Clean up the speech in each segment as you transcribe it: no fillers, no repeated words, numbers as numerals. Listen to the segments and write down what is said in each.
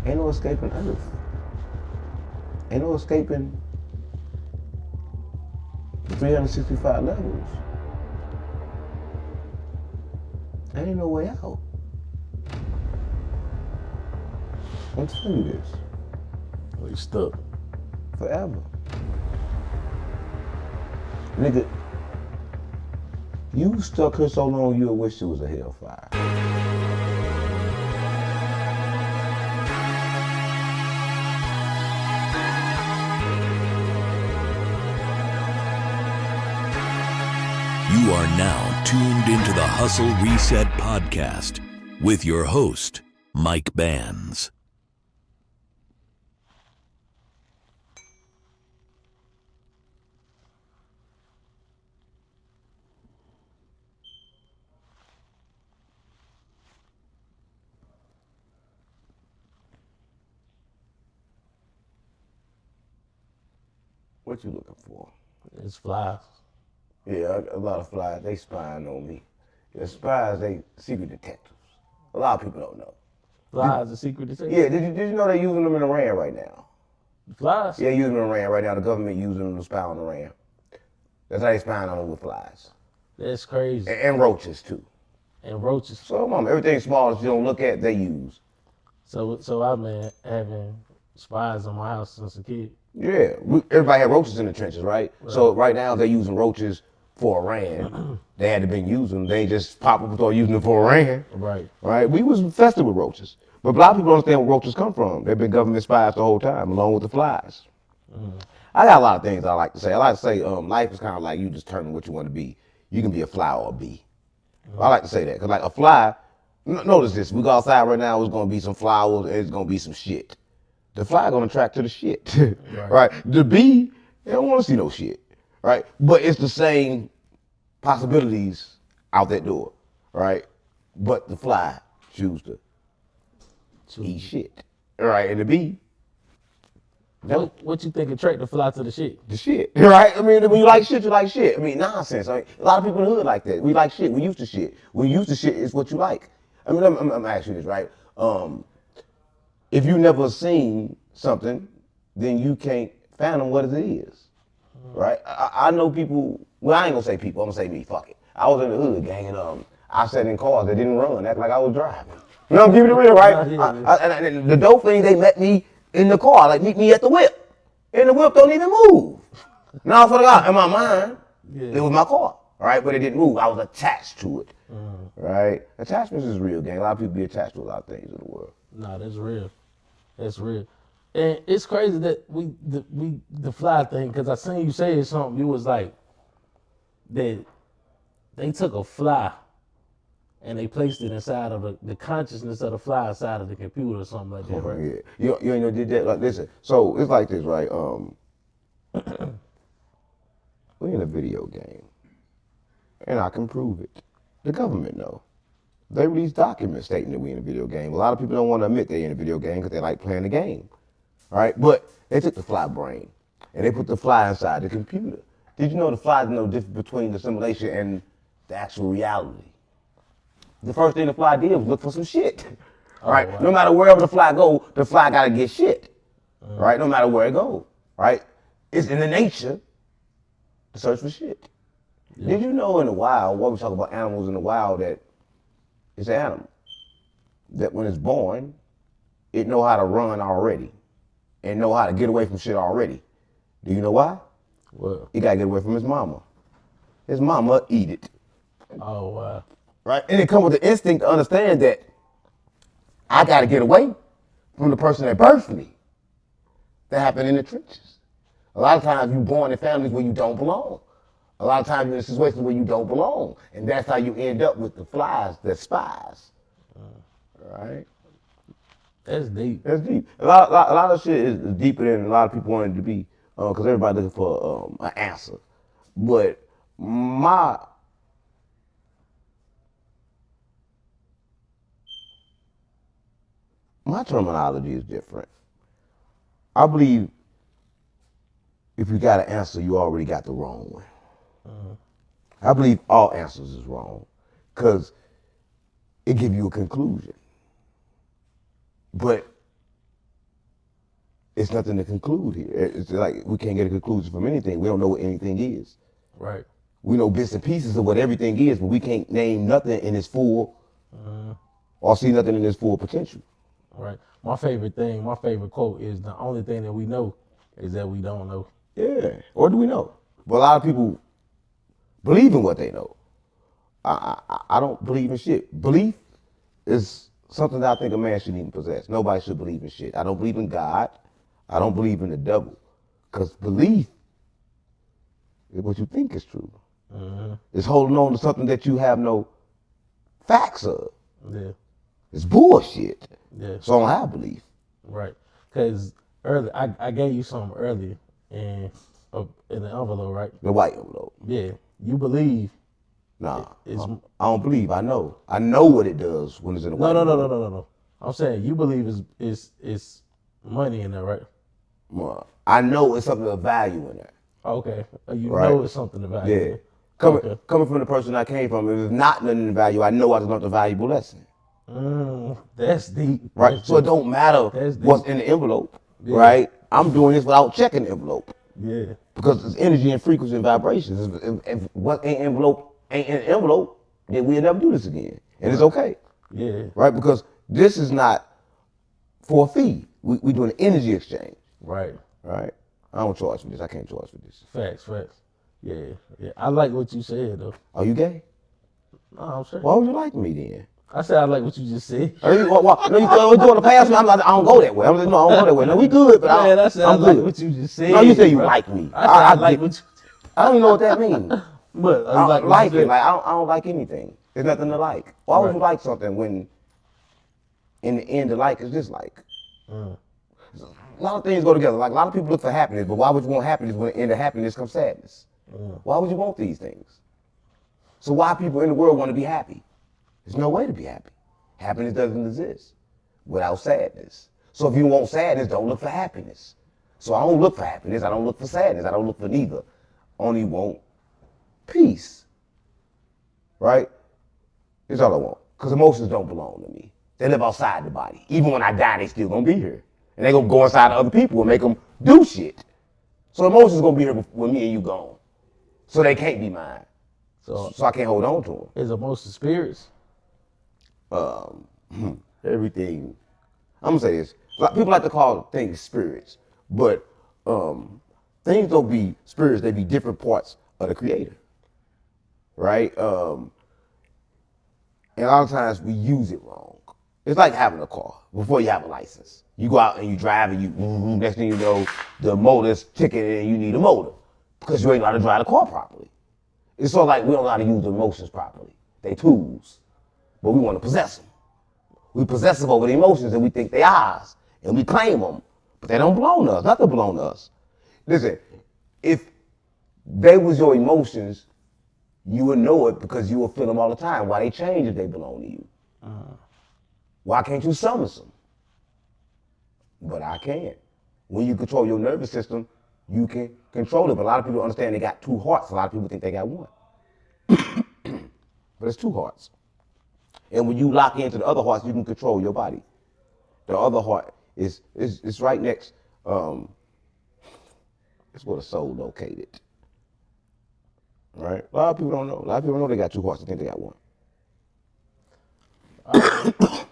Ain't no escaping Earth. Ain't no escaping the 365 levels. There ain't no way out. I'm telling you this. We stuck. Forever. Nigga, you stuck here so long you would wish it was a hellfire. You are now tuned into the Hustle Reset Podcast with your host, Mike Bands. What you looking for? It's flies. Yeah, a lot of flies, they spying on me. The spies, they secret detectives. A lot of people don't know. Flies are secret detective? Yeah, did you know they're using them in Iran right now? Flies? Yeah, using them in Iran right now. The government using them to spy on Iran. That's how they spying on them with flies. That's crazy. And roaches too. And roaches. So, mama, everything small that you don't look at, they use. So I've been having spies on my house since a kid. Yeah, everybody had roaches in the trenches, right? So right now they're using roaches for Iran. They had to been using them. They just pop up and start using them for Iran. Right? We was infested with roaches. But a lot of people don't understand where roaches come from. They've been government spies the whole time, along with the flies. I got a lot of things I like to say. I like to say life is kind of like you determine what you want to be. You can be a fly or a bee. I like to say that because like a fly, notice this. We go outside right now, it's going to be some flowers and it's going to be some shit. The fly gonna attract to the shit, right? The bee, they don't want to see no shit, right? But it's the same possibilities out that door, right? But the fly choose to eat shit, right? And the bee, What you think attract the fly to the shit? the shit, right? I mean, when you like shit, you like shit. I mean, nonsense. I mean, a lot of people in the hood like that. We like shit. We used to shit. When you used to shit, it's what you like. I mean, I'm asking you this, right? If you never seen something, then you can't fathom what it is, right? I know people, well, I ain't gonna say people, I'm gonna say me, fuck it. I was in the hood, gang, and I sat in cars that didn't run, act like I was driving. You know, I'm giving it real, right? And the dope thing, they met me in the car, like meet me at the whip. And the whip don't even move. Now, I swear to God, in my mind, it was my car, right? But it didn't move, I was attached to it, right? Attachments is real, gang. A lot of people be attached to a lot of things in the world. Nah, that's real. That's real. And it's crazy that the fly thing, because I seen you say something, you was like, that they took a fly and they placed it inside of the consciousness of the fly inside of the computer or something like that, right? Yeah. You ain't know did that? Like, listen, so it's like this, right? We in a video game. And I can prove it. The government know. They release documents stating that we in a video game. A lot of people don't want to admit they're in a video game because they like playing the game, right? But they took the fly brain and they put the fly inside the computer. Did you know the fly is no different between the simulation and the actual reality? The first thing the fly did was look for some shit, right? Wow. No matter wherever the fly go, the fly got to get shit, right? No matter where it go, right? It's in the nature to search for shit. Yeah. Did you know in the wild, what we talk about animals in the wild, that it's an animal that when it's born, it know how to run already and know how to get away from shit already. Do you know why? Well, He gotta get away from his mama. His mama eat it. Oh, wow. Right? And it comes with the instinct to understand that I gotta get away from the person that birthed me. That happened in the trenches. A lot of times you're born in families where you don't belong. A lot of times you're in situations where you don't belong. And that's how you end up with the flies that spies. Right? That's deep. That's deep. A lot of shit is deeper than a lot of people want it to be, because everybody looking for an answer. But my terminology is different. I believe if you got an answer, you already got the wrong one. I believe all answers is wrong because it gives you a conclusion. But it's nothing to conclude here. It's like we can't get a conclusion from anything. We don't know what anything is. Right. We know bits and pieces of what everything is, but we can't name nothing in its full or see nothing in its full potential. Right. My favorite quote is the only thing that we know is that we don't know. Yeah. Or do we know? But a lot of people believe in what they know. I don't believe in shit. Belief is something that I think a man shouldn't even possess. Nobody should believe in shit. I don't believe in God. I don't believe in the devil. Because belief is what you think is true. It's holding on to something that you have no facts of. Yeah. It's bullshit. Yeah. So I don't have belief. Right. Because earlier, I gave you something earlier in the envelope, right? The white envelope. Yeah. You believe. Nah. I don't believe. I know. I know what it does when it's in the white envelope. No. I'm saying you believe is money in there, right? Well, I know it's something of value in there. Okay. You Right. know it's something of value. Yeah. Coming from the person I came from, if it's not nothing of value, I know I just learned a valuable lesson. That's deep. Right? That's So it deep. don't matter That's deep. what's in the envelope. Yeah. Right? I'm doing this without checking the envelope. Yeah. Because it's energy and frequency and vibrations. If what ain't in the envelope, then we'll never do this again. And it's okay. Yeah. Right? Because this is not for a fee. We doing an energy exchange. Right. Right? I don't charge for this. I can't charge for this. Facts. Yeah. I like what you said though. Are you gay? No, I'm sure. Why would you like me then? I said I like what you just said. No, you doing the past me. I don't go that way. I'm like, no, I don't go that way. No, we good, but Man, I said I I'm like good. what you just said. No, you say you bro. like me. I said I like what you. I don't even know what that means. But I don't what like you it. said. Like I don't like anything. There's nothing to like. Why would Right. you like something when, in the end, the like is dislike? A lot of things go together. Like a lot of people look for happiness, but why would you want happiness when in the happiness comes sadness? Why would you want these things? So why people in the world want to be happy? There's no way to be happy. Happiness doesn't exist without sadness. So if you want sadness, don't look for happiness. So I don't look for happiness. I don't look for sadness. I don't look for neither. Only want peace. Right? That's all I want. Because emotions don't belong to me. They live outside the body. Even when I die, they still gonna be here. And they gonna go inside of other people and make them do shit. So emotions gonna be here when me and you gone. So they can't be mine. So I can't hold on to them. Is emotion spirits? Everything. I'm gonna say this. People like to call things spirits, but things don't be spirits. They be different parts of the Creator, right? And a lot of times we use it wrong. It's like having a car before you have a license. You go out and you drive and you next thing you know, the motor's ticking and you need a motor because you ain't know how to drive the car properly. It's sort of like we don't know how to use the emotions properly. They tools, but we want to possess them. We possessive over the emotions and we think they ours and we claim them, but they don't belong to us. Nothing belong to us. Listen, if they was your emotions, you would know it because you would feel them all the time. Why they change if they belong to you? Why can't you summon them? But I can. When you control your nervous system, you can control it. But a lot of people don't understand they got two hearts. A lot of people think they got one. But it's two hearts. And when you lock into the other hearts, you can control your body. The other heart is right next. It's where the soul located. Right? A lot of people don't know. A lot of people know they got two hearts and think they got one.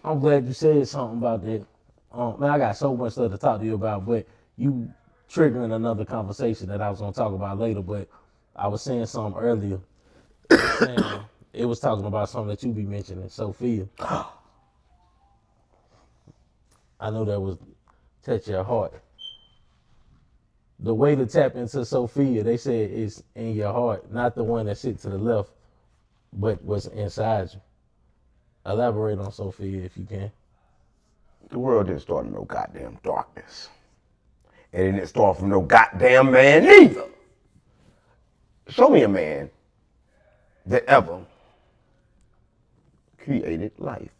I'm glad you said something about that. Man, I got so much stuff to talk to you about, but you triggering another conversation that I was gonna talk about later. But I was saying something earlier. It was talking about something that you be mentioning, Sophia. I know that was touch your heart. The way to tap into Sophia, they said, is in your heart, not the one that sits to the left, but what's inside you. Elaborate on Sophia if you can. The world didn't start in no goddamn darkness. And it didn't start from no goddamn man neither. Show me a man that ever created life.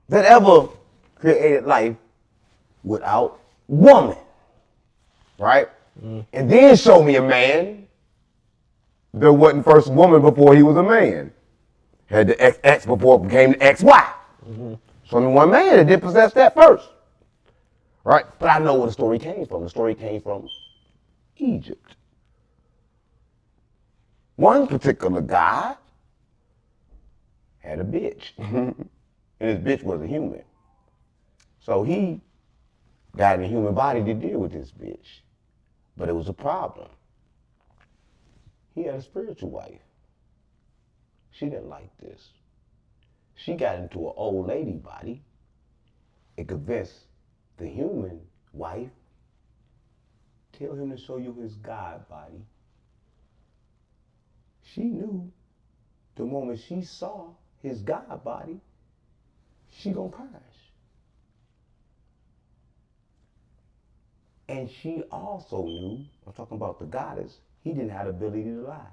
That ever created life without woman. Right? And then show me a man that wasn't first woman before he was a man. Had the XX before it became the XY. Show me one man that didn't possess that first. Right? But I know where the story came from. The story came from Egypt. One particular guy had a bitch. And his bitch was a human. So he got in a human body to deal with this bitch. But it was a problem. He had a spiritual wife. She didn't like this. She got into an old lady body and convinced the human wife, tell him to show you his God body. She knew the moment she saw his God body, she gonna perish. And she also knew, I'm talking about the goddess, he didn't have the ability to lie.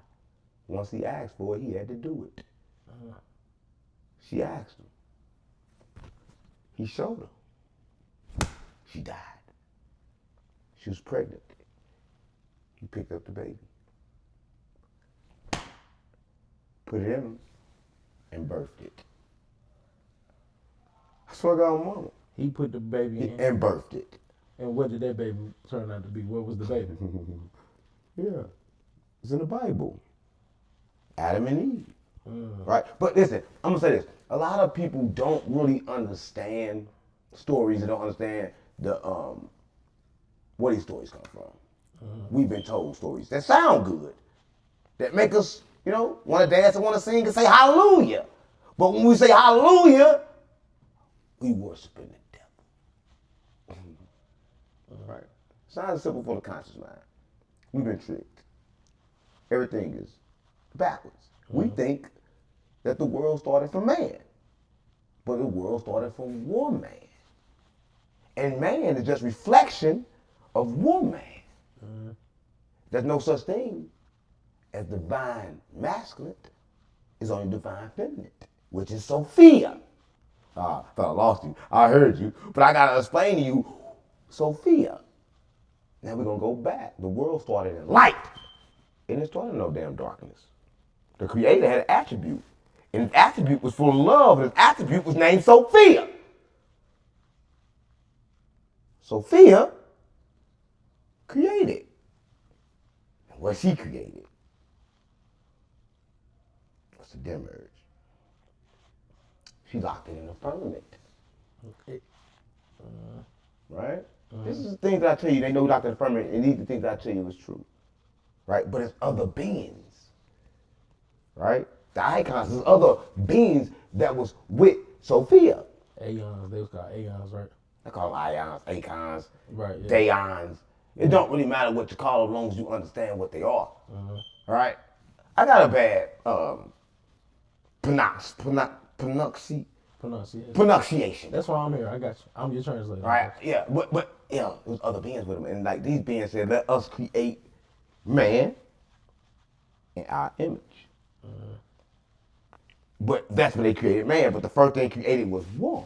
Once he asked for it, he had to do it. She asked him. He showed her. She died. She was pregnant. He picked up the baby, put it in him, and birthed it. I swear to God, mama. He put the baby in. And birthed it. And what did that baby turn out to be? What was the baby? Yeah. It's in the Bible. Adam and Eve. Right? But listen, I'm going to say this. A lot of people don't really understand stories. They don't understand the where these stories come from. We've been told stories that sound good, that make us, want to dance and want to sing and say hallelujah. But when we say hallelujah, we worshiping the devil. Right? Sounds simple for the conscious mind. We've been tricked. Everything is backwards. We think that the world started from man, but the world started from woman. And man is just reflection of woman. There's no such thing as divine masculine. It's only divine feminine, which is Sophia. I thought I lost you. I heard you, but I gotta explain to you Sophia. Now we're gonna go back. The world started in light. It didn't start in no damn darkness. The creator had an attribute. And his attribute was full of love, and his attribute was named Sophia. Sophia created. And what she created was the Demiurge. She locked it in the firmament. Okay. Right? This is the things that I tell you. They know locked in the firmament, and these are the things that I tell you is true. Right? But it's other beings. Right? The icons, there's other beings that was with Sophia. Aeons, they was called aeons, right? They call them ions, acons, Right, yeah. daeons. It don't really matter what you call them as long as you understand what they are. Right? I got a bad pronunciation. That's why I'm here. I got you. I'm your translator. Right? Yeah, but yeah, there's other beings with them. And like these beings said, let us create man in our image. But that's when they created man. But the first thing created was woman.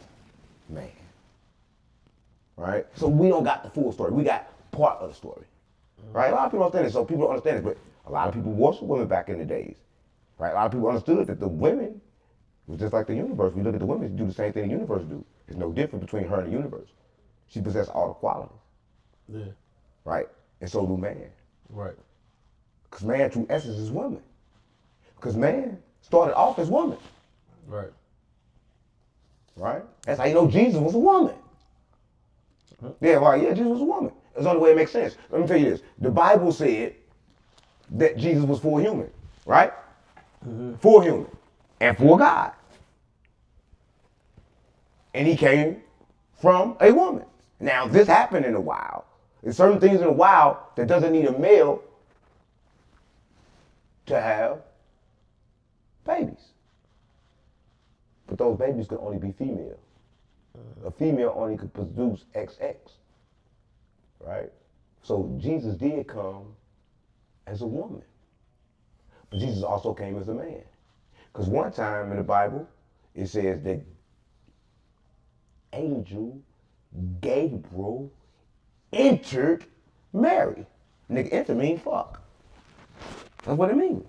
Right? So we don't got the full story. We got part of the story. Right? A lot of people don't understand it. So people don't understand it. But a lot of people worship women back in the days. Right? A lot of people understood that the women was just like the universe. We look at the women, she do the same thing the universe do. There's no difference between her and the universe. She possesses all the qualities. Yeah. Right? And so do man. Right. Because man, true essence, is woman. Because man started off as woman. Right. Right? That's how you know Jesus was a woman. Yeah, right. Yeah, Jesus was a woman. That's the only way it makes sense. Let me tell you this. The Bible said that Jesus was full human. Right? Full human. And full God. And he came from a woman. Now, this happened in the wild. There's certain things in the wild that doesn't need a male to have babies. But those babies can only be female. A female only could produce XX. Right? So Jesus did come as a woman. But Jesus also came as a man. Because one time in the Bible, it says that angel Gabriel entered Mary. Nigga, enter means fuck. That's what it means.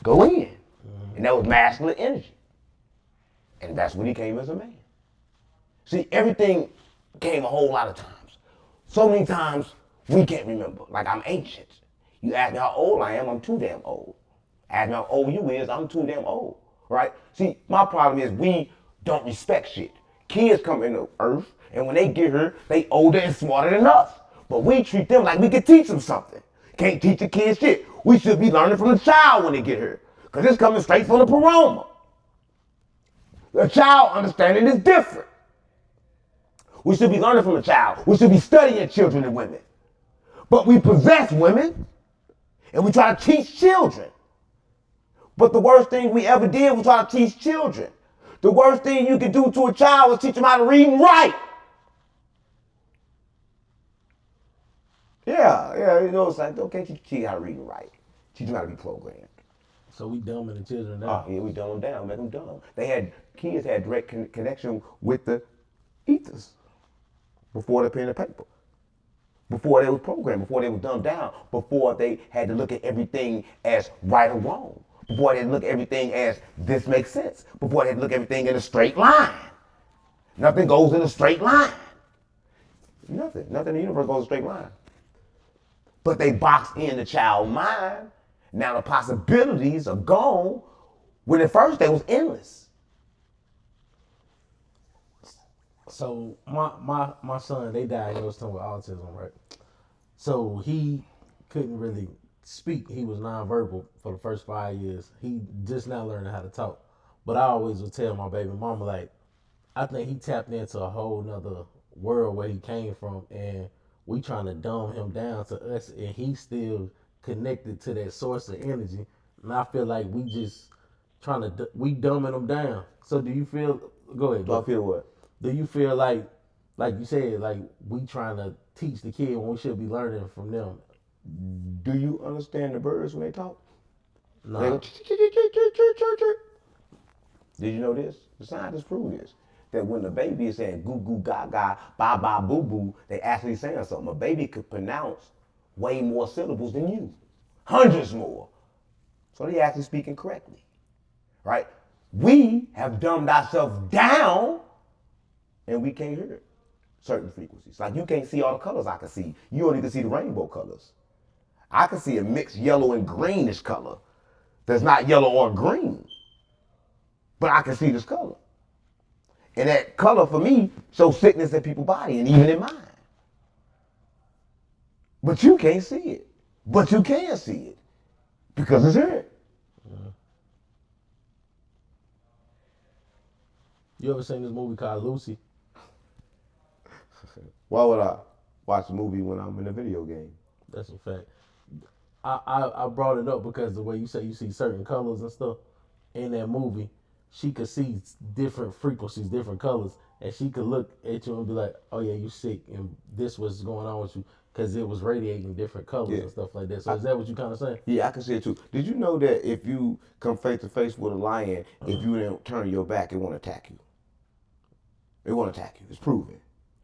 Go in. And that was masculine energy. And that's when he came as a man. See, everything came a whole lot of times. So many times we can't remember. Like I'm ancient. You ask me how old I am, I'm too damn old. Ask me how old you is, I'm too damn old. Right? See, my problem is we don't respect shit. Kids come into Earth, and when they get here, they older and smarter than us. But we treat them like we can teach them something. Can't teach the kids shit. We should be learning from the child when they get here. Because it's coming straight from the paroma. The child understanding is different. We should be learning from the child. We should be studying children and women. But we possess women, and we try to teach children. But the worst thing we ever did was try to teach children. The worst thing you could do to a child was teach them how to read and write. Yeah, you know, it's like, okay, teach you how to read and write. Teach them how to be programmed. So we dumbing the children down. Yeah, we dumb them down, make them dumb. Kids had direct connection with the ethers before they pen and paper. Before they was programmed, before they was dumbed down, before they had to look at everything as right or wrong, before they had to look at everything as this makes sense, before they had to look at everything in a straight line. Nothing goes in a straight line. Nothing in the universe goes in a straight line. But they box in the child mind. Now the possibilities are gone when at first they was endless. So my son, they diagnosed him with autism, right? So he couldn't really speak. He was nonverbal for the first 5 years. He just now learning how to talk. But I always would tell my baby mama, like, I think he tapped into a whole nother world where he came from, and we trying to dumb him down to us, and he's still connected to that source of energy. And I feel like we just we dumbing him down. So do you feel, go ahead. Do I feel what? Do you feel like you said, like we trying to teach the kid when we should be learning from them? Do you understand the birds when they talk? No. They go, chirp. Did you know this? The scientists prove this. That when the baby is saying goo goo gaga, ba ba boo boo, they actually saying something. A baby could pronounce way more syllables than you. Hundreds more. So they actually speaking correctly. Right? We have dumbed ourselves down and we can't hear certain frequencies. Like you can't see all the colors I can see. You only can see the rainbow colors. I can see a mixed yellow and greenish color that's not yellow or green. But I can see this color. And that color for me shows sickness in people's body and even in mine. But you can't see it. But you can see it. Because it's here. You ever seen this movie called Lucy? Why would I watch a movie when I'm in a video game? That's a fact. I brought it up because the way you say you see certain colors and stuff in that movie, she could see different frequencies, different colors, and she could look at you and be like, oh yeah, you sick, and this was going on with you because it was radiating different colors and stuff like that. So is that what you kind of saying? Yeah, I can see it too. Did you know that if you come face to face with a lion, if you don't turn your back, it won't attack you? It won't attack you. It's proven.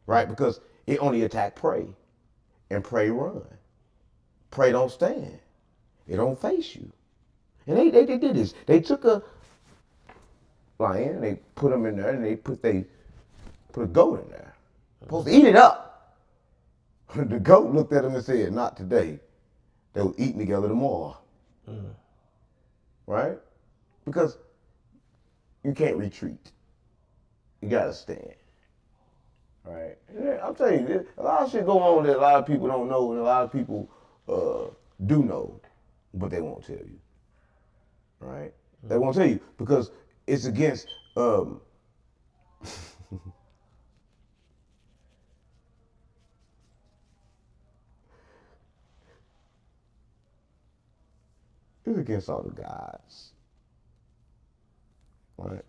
Right? Because it only attack prey. And prey run. Prey don't stand. It don't face you. And they did this. They took a lion and they put him in there and they put a goat in there. Supposed to eat it up. The goat looked at him and said, not today. They will eat together tomorrow. Right? Because you can't retreat. You gotta stand. Right? Yeah, I'm telling you, a lot of shit go on that a lot of people don't know and a lot of people do know, but they won't tell you. Right? They won't tell you because it's against it's against all the gods. Right?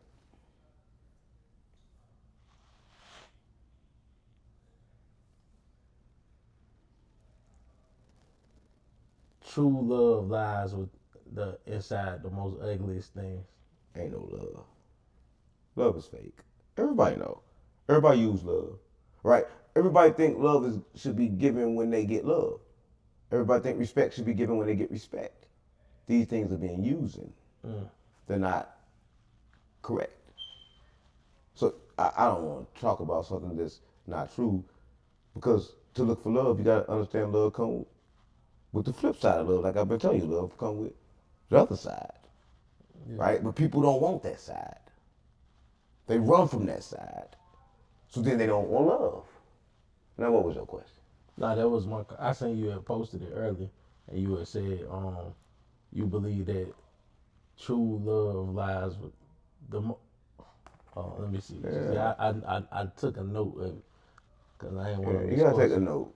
True love lies with the inside the most ugliest things. Ain't no love. Love is fake. Everybody know. Everybody use love. Right? Everybody think love should be given when they get love. Everybody think respect should be given when they get respect. These things are being used and they're not correct. So I don't want to talk about something that's not true. Because to look for love, you gotta understand love comes with the flip side of love. Like I've been telling you, love comes with the other side, right? But people don't want that side. They run from that side. So then they don't want love. Now, what was your question? Nah, that was my. I seen you had posted it earlier, and you had said, you believe that true love lies with the. Let me see. Yeah. I took a note of it because I ain't want to. You gotta take a note.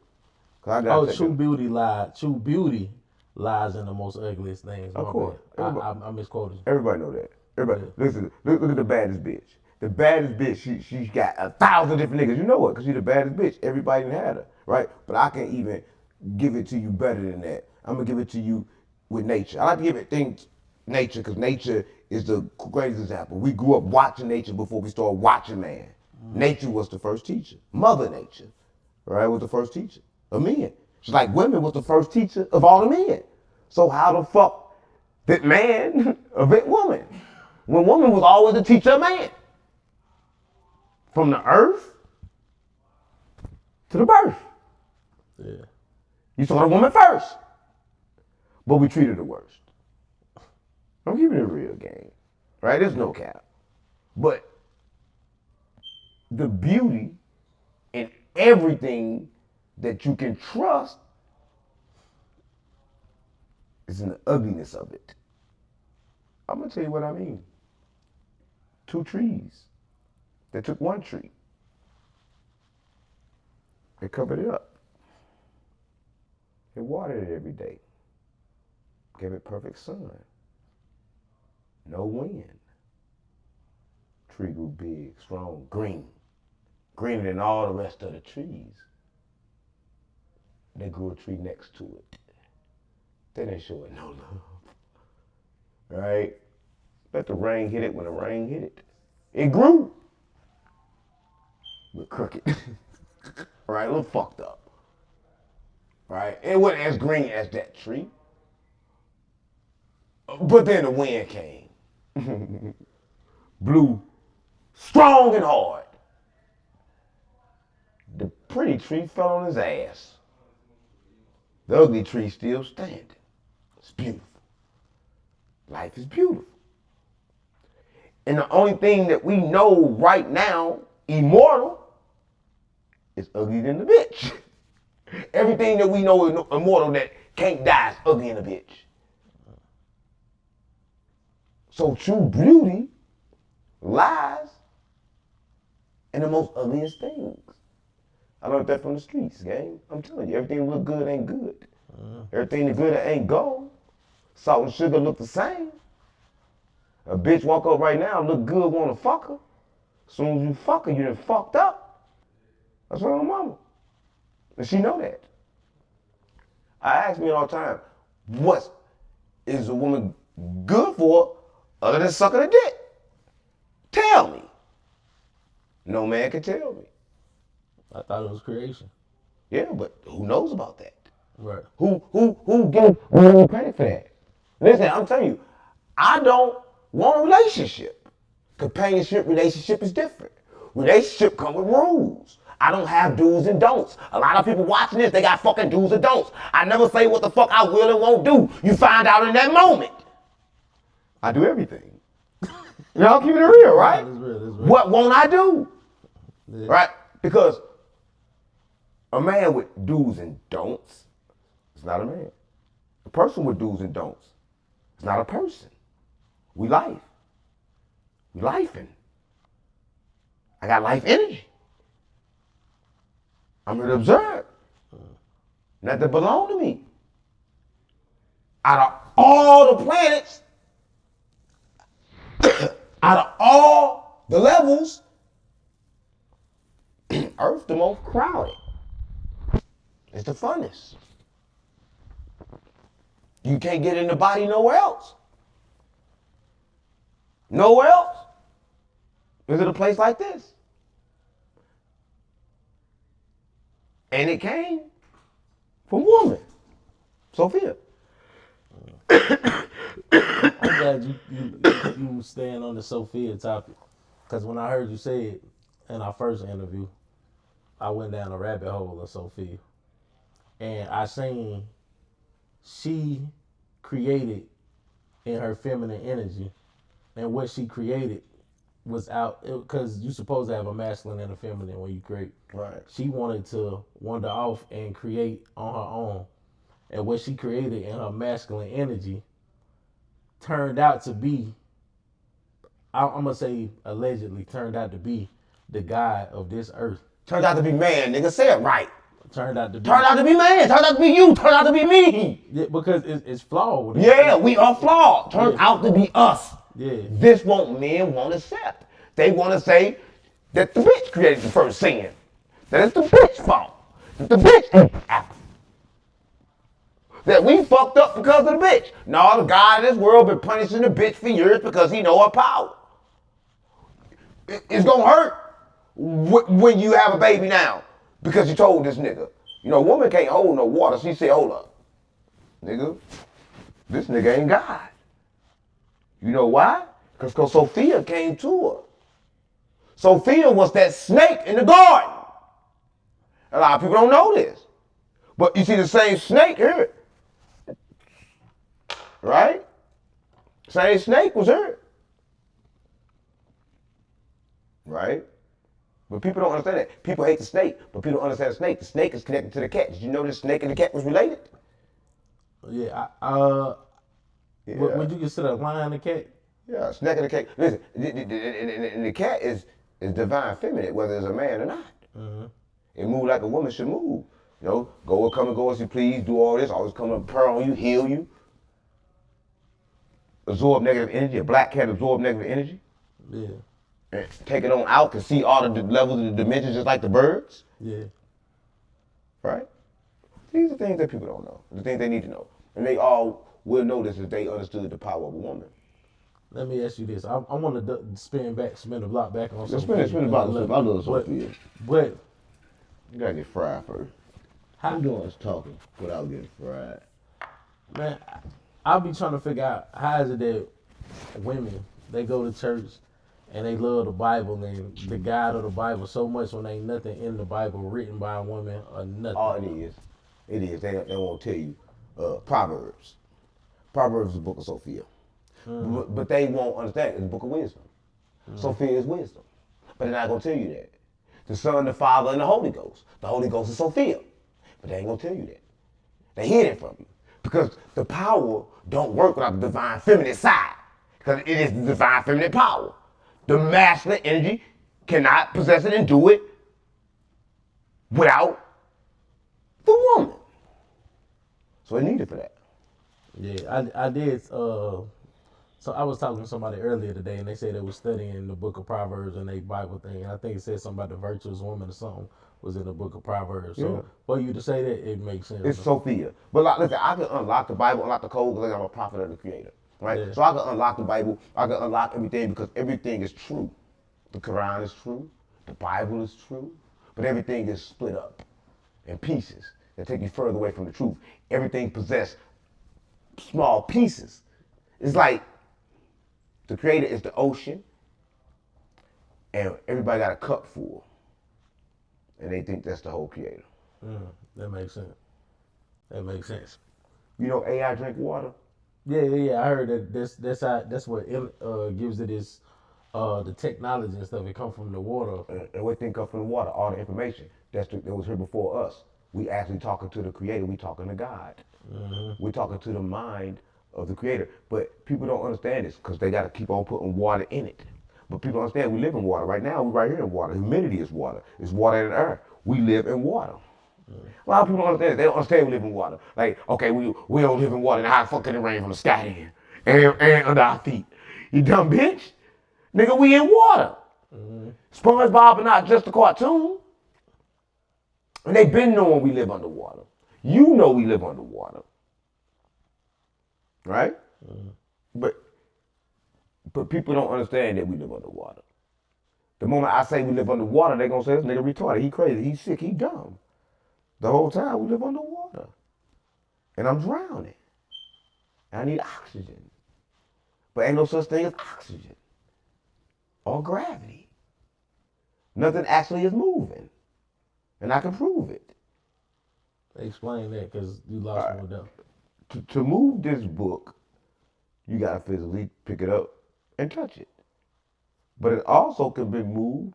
True beauty lies in the most ugliest things. Of course. I misquoted. Everybody know that. Everybody, listen. Look at the baddest bitch. The baddest bitch. She's got 1,000 different niggas. You know it, cause she's the baddest bitch. Everybody done had her, right? But I can even give it to you better than that. I'm gonna give it to you with nature. I like to give it things nature, cause nature is the greatest example. We grew up watching nature before we started watching man. Nature was the first teacher. Mother Nature, right, was the first teacher of men. Just like women was the first teacher of all the men. So how the fuck did man invent woman? When woman was always the teacher of man. From the earth to the birth. Yeah. You saw the woman first. But we treated her worst. I'm keeping it real, gang. Right? There's no cap. But the beauty in everything that you can trust is in the ugliness of it. I'm gonna tell you what I mean. 2 trees. They took 1 tree. They covered it up. They watered it every day. Gave it perfect sun. No wind. Tree grew big, strong, green. Greener than all the rest of the trees. They grew a tree next to it. They didn't show it no love. Right? Let the rain hit it when the rain hit it. It grew. But crooked. Right? A little fucked up. Right? It wasn't as green as that tree. But then the wind came. Blew strong and hard. The pretty tree fell on his ass. The ugly tree still standing. It's beautiful. Life is beautiful. And the only thing that we know right now, immortal, is ugly than the bitch. Everything that we know is immortal that can't die is ugly than a bitch. So true beauty lies in the most ugliest things. I learned that from the streets, gang. I'm telling you, everything that look good ain't good. Everything that good ain't gold. Salt and sugar look the same. A bitch walk up right now, look good, wanna fuck her. As soon as you fuck her, you done fucked up. That's what my mama. And she know that. I ask me all the time, what is a woman good for other than sucking a dick? Tell me. No man can tell me. I thought it was creation. Yeah, but who knows about that? Right. Who gives women credit for that? Listen, I'm telling you, I don't want a relationship. Companionship, relationship is different. Relationship come with rules. I don't have do's and don'ts. A lot of people watching this, they got fucking do's and don'ts. I never say what the fuck I will and won't do. You find out in that moment. I do everything. Y'all keep it real, right? That's real. What won't I do? Yeah. Right? Because a man with do's and don'ts is not a man. A person with do's and don'ts is not a person. We life. We lifing. I got life energy. I'm here to observe. Not to belong to me. Out of all the planets, out of all the levels, Earth the most crowded. It's the funnest. You can't get in the body nowhere else. Nowhere else. Is it a place like this? And it came from woman, Sophia. I'm glad you stand on the Sophia topic. Because when I heard you say it in our first interview, I went down a rabbit hole of Sophia, and I seen she created in her feminine energy, and what she created was out because you're supposed to have a masculine and a feminine when you create. Right. She wanted to wander off and create on her own, and what she created in her masculine energy turned out to be, I'm gonna say allegedly, turned out to be the God of this earth. Turned out to be man, nigga. Say it right. Turned out to be. Turned out to be man. Turned out to be you. Turned out to be me. Yeah, because it's flawed. Yeah, we are flawed. Turned out to be us. Yeah. This men won't accept. They want to say that the bitch created the first sin. That it's the bitch's fault. That the bitch ain't apple. That we fucked up because of the bitch. No, the God of this world been punishing the bitch for years because he know her power. It's gonna hurt when you have a baby now because you told this nigga. You know, a woman can't hold no water. She said, hold up, nigga, this nigga ain't God. You know why? Because Sophia came to her. Sophia was that snake in the garden. A lot of people don't know this. But you see the same snake here. Right? Same snake was here. Right? But people don't understand that. People hate the snake, but people don't understand the snake. The snake is connected to the cat. Did you know the snake and the cat was related? Yeah. Yeah. Would you consider a lion a cat? Yeah, snake and the cat. Listen, the cat is divine feminine, whether it's a man or not. Mm-hmm. It moves like a woman should move. You know, go and come and go as you please, do all this, always come and purr on you, heal you. Absorb negative energy. A black cat absorb negative energy. Yeah. And take it on out, can see all the levels of the dimensions just like the birds. Yeah. Right? These are things that people don't know. The things they need to know. And they all will know this if they understood the power of a woman. Let me ask you this. I want to spin the block back on something. Spin the block. I love Sophia. But you gotta get fried first. How I'm doing is talking without getting fried. Man, I'll be trying to figure out how is it that women, they go to church and they love the Bible and the God of the Bible so much when ain't nothing in the Bible written by a woman or nothing. Oh, it is. They won't tell you. Proverbs. Proverbs is the book of Sophia. But they won't understand. It's the book of wisdom. Sophia is wisdom. But they're not going to tell you that. The Son, the Father, and the Holy Ghost. The Holy Ghost is Sophia. But they ain't going to tell you that. They hid it from you. Because the power don't work without the divine feminine side. Because it is the divine feminine power. The masculine energy cannot possess it and do it without the woman. So they need it for that. Yeah, I did. So I was talking to somebody earlier today, and they said they was studying the book of Proverbs and they Bible thing. And I think it said something about the virtuous woman or something was in the book of Proverbs. So for you to say that, it makes sense. It's Sophia. But like, listen, I can unlock the Bible, unlock the code, because I'm a prophet of the Creator. Right? Yeah. So I can unlock the Bible, I can unlock everything because everything is true. The Quran is true, the Bible is true, but everything is split up in pieces that take you further away from the truth. Everything possesses small pieces. It's like the Creator is the ocean, and everybody got a cup full, and they think that's the whole Creator. That makes sense. That makes sense. You know, AI drink water. Yeah. I heard that that's what gives it its the technology and stuff. It comes from the water. And everything comes from the water. All the information that was here before us. We actually talking to the Creator. We talking to God. We talking to the mind of the Creator. But people don't understand this because they got to keep on putting water in it. But people understand we live in water. Right now, we're right here in water. Humidity is water. It's water and air. We live in water. A lot of people don't understand. They don't understand we live in water. Like, okay, we don't live in water. Now how the fuck can it rain from the sky then? And under our feet. You dumb bitch. Nigga, we in water. SpongeBob are not just a cartoon. And they been knowing we live underwater. You know we live underwater. Right? But people don't understand that we live underwater. The moment I say we live underwater, they gonna say this nigga retarded. He crazy. He sick. He dumb. The whole time we live underwater. And I'm drowning. And I need oxygen. But ain't no such thing as oxygen. Or gravity. Nothing actually is moving. And I can prove it. Explain that, because you lost me with that. To move this book, you got to physically pick it up and touch it. But it also can be moved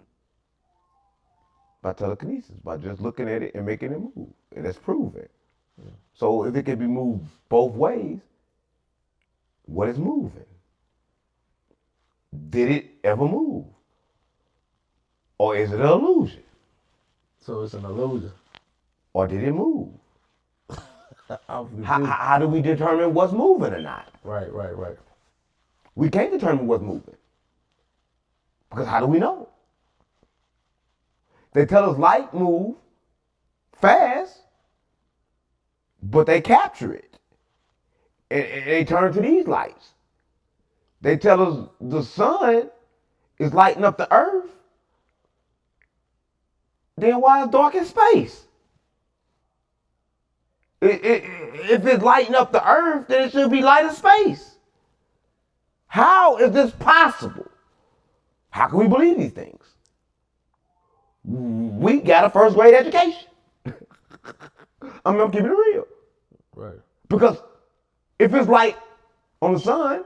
by telekinesis, by just looking at it and making it move. And that's proven. Yeah. So if it can be moved both ways, what is moving? Did it ever move? Or is it an illusion? So it's an illusion. Or did it move? I'm How do we determine what's moving or not? Right. We can't determine what's moving. Because how do we know? They tell us light move fast, but they capture it. And they turn to these lights. They tell us the sun is lighting up the earth. Then why is dark in space? If it's lighting up the earth, then it should be light in space. How is this possible? How can we believe these things? We got a first grade education. I'm keeping it real. Right. Because if it's light on the sun,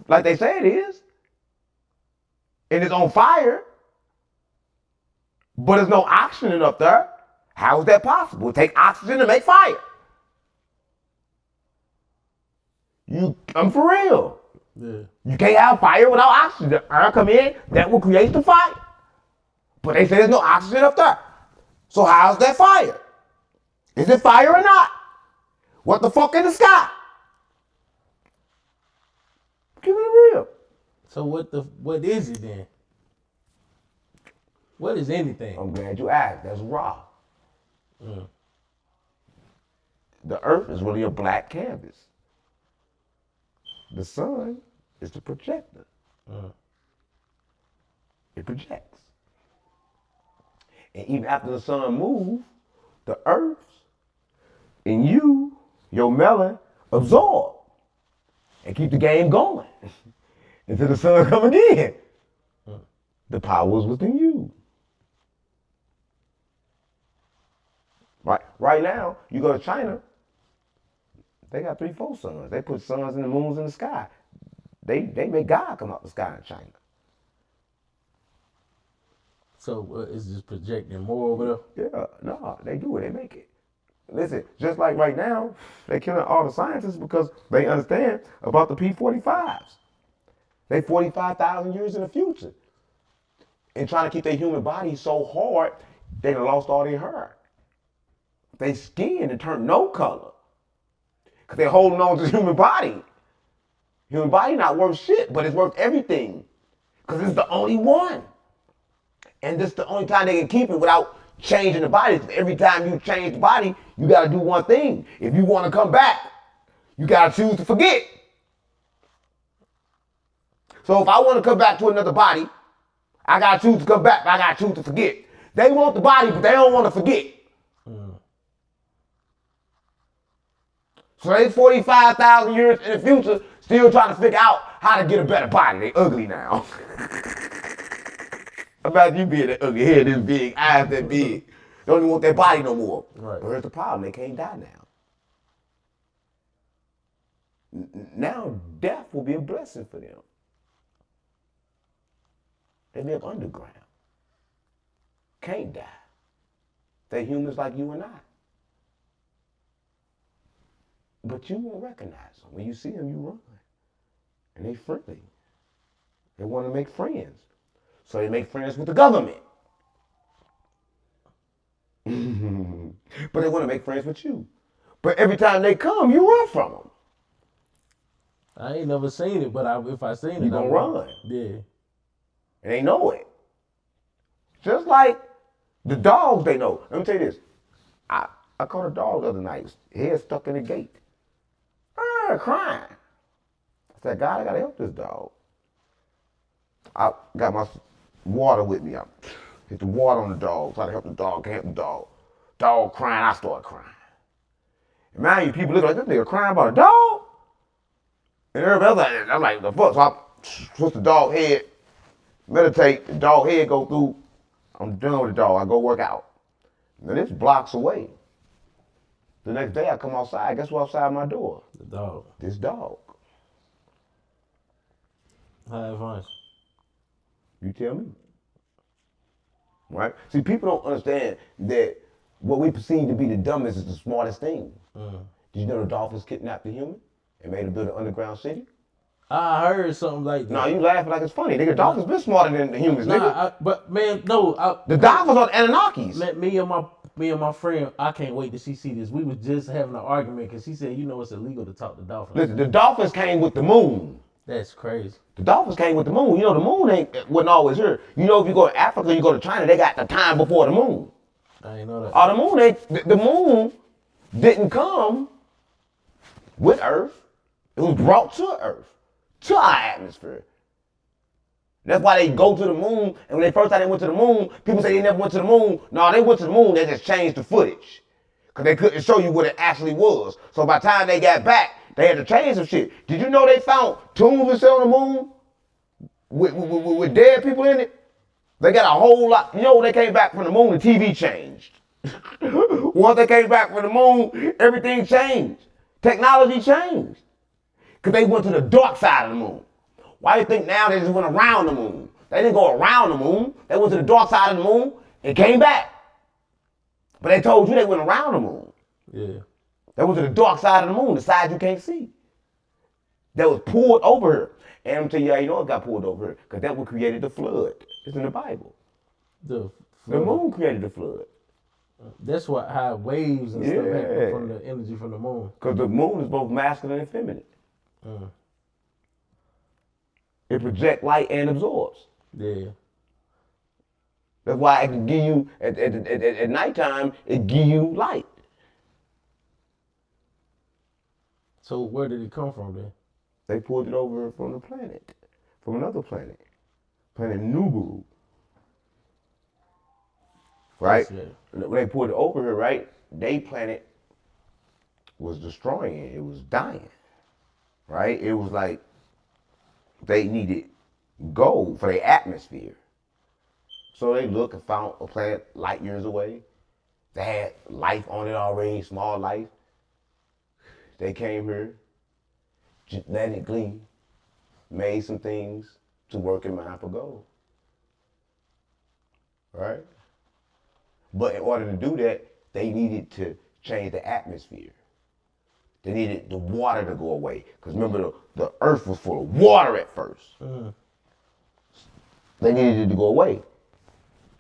like they say it is, and it's on fire, but there's no oxygen up there, how is that possible? It takes oxygen to make fire. I'm for real. Yeah. You can't have fire without oxygen. The air come in, that will create the fire. But they say there's no oxygen up there. So how's that fire? Is it fire or not? What the fuck in the sky? Give it real. So what is it then? What is anything? I'm glad you asked. That's raw. The earth is really a black canvas. The sun is the projector. It projects. And even after the sun moves, the earth and your melon, absorb and keep the game going until the sun come again. The power is within you. Right now, you go to China, they got 3-4 suns. They put suns and the moons in the sky. They make God come out the sky in China. So it's just projecting more over there? Yeah, no, they do it. They make it. Listen, just like right now, they're killing all the scientists because they understand about the P45s. They 45,000 years in the future. And trying to keep their human body so hard, they done lost all their hair. They skin and turn no color. Because they're holding on to the human body. Human body not worth shit, but it's worth everything. Because it's the only one. And this is the only time they can keep it without changing the body. Every time you change the body, you got to do one thing. If you want to come back, you got to choose to forget. So if I want to come back to another body, I got to choose to come back, but I got to choose to forget. They want the body, but they don't want to forget. So they 45,000 years in the future still trying to figure out how to get a better body. They ugly now. Imagine you being that ugly, head this big, eyes that big. They don't even want their body no more. Right. But here's the problem, they can't die now. Now death will be a blessing for them. They live underground. Can't die. They're humans like you and I. But you won't recognize them. When you see them, you run. And they friendly. They want to make friends. So they make friends with the government. But they want to make friends with you. But every time they come, you run from them. I ain't never seen it, but if I seen it, you gonna run. Yeah. And they know it. Just like the dogs, they know. Let me tell you this. I caught a dog the other night. Head stuck in the gate. Crying. I said, God, I gotta help this dog. I got my water with me. I hit the water on the dog, try to help the dog, can't help the dog. Dog crying, I start crying. And man, you people look like this nigga crying about a dog. And everybody else like, I'm like, the fuck? So I twist the dog head, meditate, the dog head go through. I'm done with the dog. I go work out. Now this blocks away. The next day I come outside, guess what's outside my door? The dog. This dog. High advice. You tell me. Right? See, people don't understand that what we perceive to be the dumbest is the smartest thing. Did you know the dolphins kidnapped the human and made them build an underground city? I heard something like that. No, you laughing like it's funny. Nigga, dolphins been smarter than the humans, nigga. But man, no. The dolphins are the Anunnakis. Me and my friend, I can't wait till she see this. We was just having an argument because she said, you know, it's illegal to talk to dolphins. Listen, the dolphins came with the moon. That's crazy. The dolphins came with the moon. You know, the moon wasn't always here. You know, if you go to Africa, you go to China, they got the time before the moon. I ain't know that. The moon didn't come with Earth. It was brought to Earth, to our atmosphere. That's why they go to the moon, and when they first time they went to the moon, people say they never went to the moon. No, they went to the moon, they just changed the footage. Because they couldn't show you what it actually was. So by the time they got back, they had to change some shit. Did you know they found tombs and shit on the moon with dead people in it? They got a whole lot. You know, when they came back from the moon, the TV changed. Once they came back from the moon, everything changed. Technology changed. Because they went to the dark side of the moon. Why do you think now they just went around the moon? They didn't go around the moon. They went to the dark side of the moon and came back. But they told you they went around the moon. Yeah. They went to the dark side of the moon, the side you can't see. That was poured over her. And I'm telling you how you know it got poured over her. Because that's what created the flood. It's in the Bible. The moon created the flood. That's what how waves and stuff happen from the energy from the moon. Because the moon is both masculine and feminine. It projects light and absorbs. Yeah. That's why it can give you, at nighttime, it give you light. So where did it come from then? They pulled it over from the planet, from another planet, planet Nubu. Right? When they pulled it over here, right, their planet was destroying it. It was dying. Right? It was like they needed gold for their atmosphere. So they looked and found a planet light years away. They had life on it already, small life. They came here, genetically made some things to work in mine for gold. Right? But in order to do that, they needed to change the atmosphere. They needed the water to go away. Because remember, the earth was full of water at first. They needed it to go away.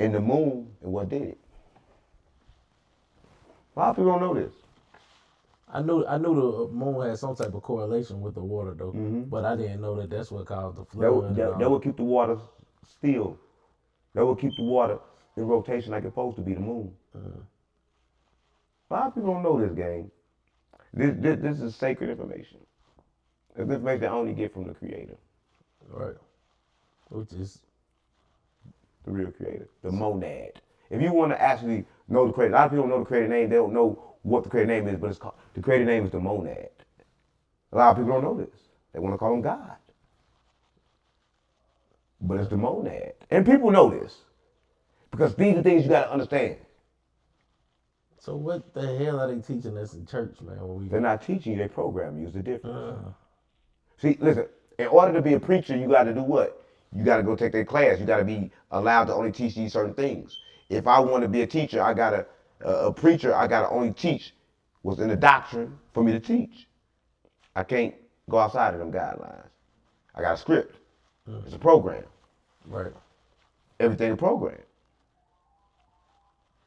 And the moon is what did it. A lot of people don't know this. I knew the moon had some type of correlation with the water though, but I didn't know that that's what caused the flood. That would keep the water still. That would keep the water in rotation like it's supposed to be, the moon. A lot of people don't know this, gang. This is sacred information. It's information I only get from the Creator. Right. Which is the real Creator, the monad. If you want to actually know the Creator, a lot of people don't know the Creator name. They don't know what the Creator name is, but it's called, the Creator name is the monad. A lot of people don't know this. They want to call him God. But it's the monad. And people know this. Because these are things you got to understand. So what the hell are they teaching us in church, man? They're not teaching you, they program you. It's the difference. See, listen, in order to be a preacher, you got to do what? You got to go take their class. You got to be allowed to only teach these certain things. If I want to be a teacher, a preacher, I got to only teach what's in the doctrine for me to teach. I can't go outside of them guidelines. I got a script. It's a program. Right. Everything is programmed.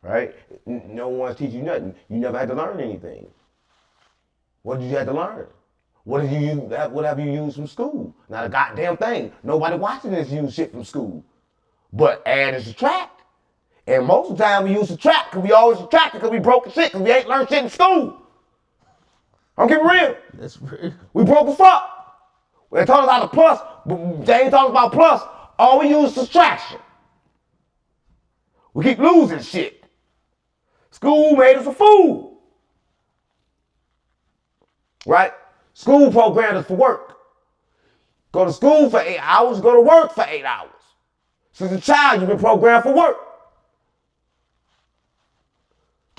Right? No one's teaching you nothing. You never had to learn anything. What did you have to learn? What have you used from school? Not a goddamn thing. Nobody watching this use shit from school. But add and subtract. And most of the time we use subtract because we always subtract because we broke the shit because we ain't learned shit in school. I'm keeping real. That's real. We broke as fuck. They taught us how to plus, but they ain't talking about plus. All we use is subtraction. We keep losing shit. School made us a fool. Right? School programmed us for work. Go to school for 8 hours, go to work for 8 hours. Since a child, you've been programmed for work.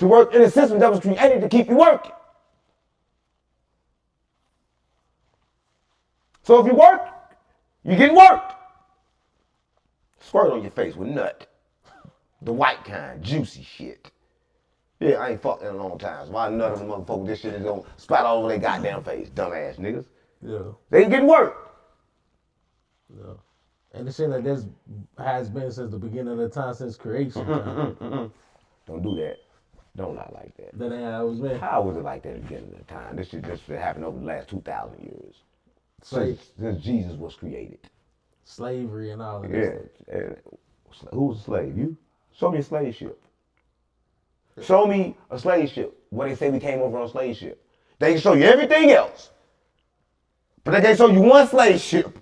to work in a system that was created to keep you working. So if you work, you get worked. Squirt on your face with nut. The white kind, juicy shit. Yeah, I ain't fucked in a long time. So why none of them motherfuckers, this shit is gonna splat all over their goddamn face, dumbass niggas. Yeah. They ain't getting worked. Yeah. And it seems like this has been since the beginning of the time, since creation. Don't do that. Don't lie like that. That ain't how it was been. How was it like that at the beginning of the time? This shit just been happening over the last 2,000 years. Since Jesus was created. Slavery and all of this. Yeah. Who's a slave? You? Show me a slave ship. Show me a slave ship where they say we came over on a slave ship. They can show you everything else, but they can't show you one slave ship.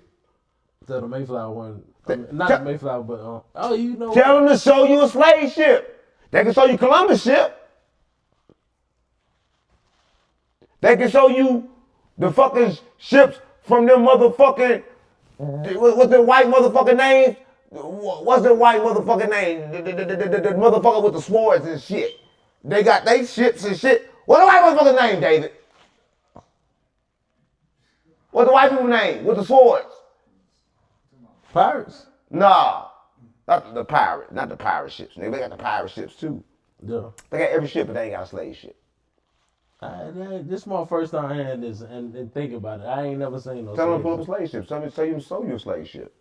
So the Mayflower one, not the Mayflower, but you know. Tell them to show you a slave ship. They can show you Columbus ship. They can show you the fucking ships from them motherfucking, what's the white motherfucking names? What's the white motherfucking name? The motherfucker with the swords and shit. They got they ships and shit. What's the white motherfucker's name, David? What's the white people's name with the swords? Pirates? Nah, not the pirate ships. They got the pirate ships too. Yeah. They got every ship, but they ain't got a slave ship. This is my first time hearing this and thinking about it. I ain't never seen no. Tell them to pull up a slave ship. Tell them to show you a slave ship.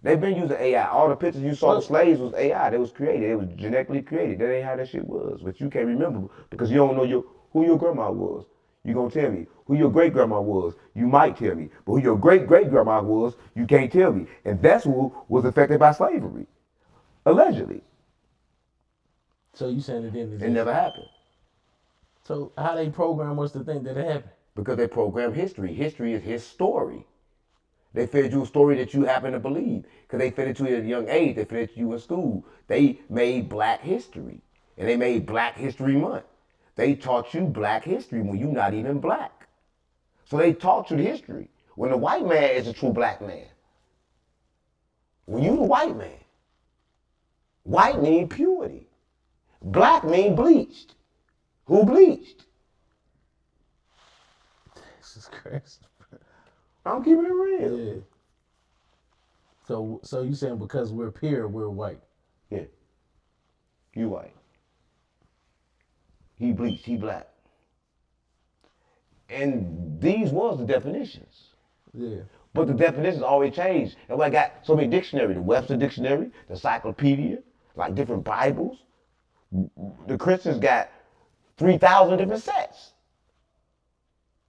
They've been using AI. All the pictures you saw of slaves was AI. They was created. They was genetically created. That ain't how that shit was. But you can't remember because you don't know who your grandma was. You gonna tell me who your great grandma was. You might tell me, but who your great great grandma was, you can't tell me. And that's who was affected by slavery, allegedly. So you saying it didn't exist? It never happened. So how they program us to think that it happened? Because they program history. History is his story. They fed you a story that you happen to believe. Because they fed it to you at a young age. They fed it to you in school. They made black history. And they made Black History Month. They taught you black history when you're not even black. So they taught you the history. When the white man is a true black man. When you the white man. White mean purity. Black mean bleached. Who bleached? This is crazy. I'm keeping it real. Yeah. So you saying because we're pure, we're white? Yeah. You white. He bleached, he black. And these was the definitions. Yeah. But the definitions always change. And I got so many dictionaries, the Webster Dictionary, the Encyclopedia, like different Bibles. The Christians got 3,000 different sets.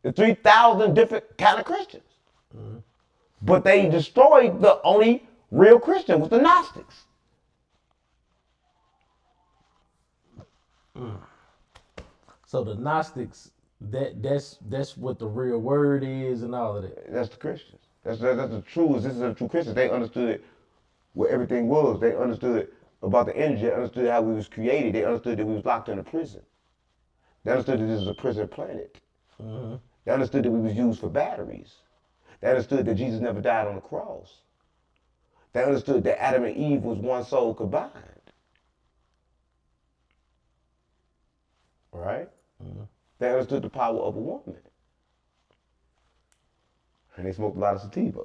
The 3,000 different kind of Christians. Mm-hmm. But they destroyed the only real Christian, was the Gnostics. So the Gnostics, that's what the real word is and all of that. That's the Christians. That's the truth. This is the true Christians. They understood what everything was. They understood about the energy. They understood how we was created. They understood that we was locked in a prison. They understood that this is a prison planet. Mm-hmm. They understood that we was used for batteries. They understood that Jesus never died on the cross. They understood that Adam and Eve was one soul combined. Right? Mm-hmm. They understood the power of a woman. And they smoked a lot of sativa.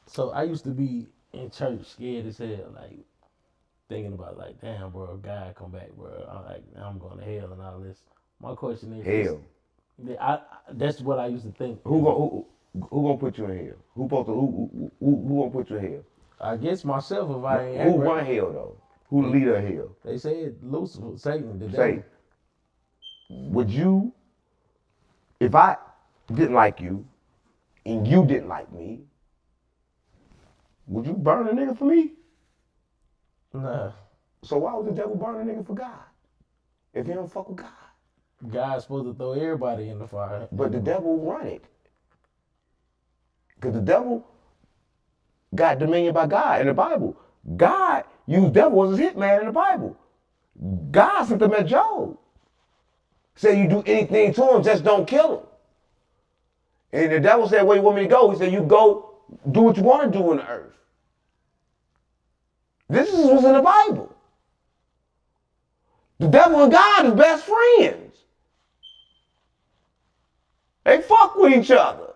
So I used to be in church scared as hell, like thinking about like, damn, bro, God come back, bro. I'm going to hell and all this. My question is, hell. That's what I used to think. Who gonna put you in hell? Who gonna put you in hell? I guess myself if I ain't. Who run hell though? Who the leader of hell? They said Lucifer, Satan, the devil. Satan. Would you, if I didn't like you and you didn't like me, would you burn a nigga for me? Nah. So why would the devil burn a nigga for God? If he don't fuck with God. God's supposed to throw everybody in the fire. But the devil run it. Because the devil got dominion by God in the Bible. God used devil as his hitman in the Bible. God sent them at Job. Said you do anything to him, just don't kill him. And the devil said, where you want me to go? He said, you go do what you want to do on the earth. This was in the Bible. The devil and God is best friends. They fuck with each other.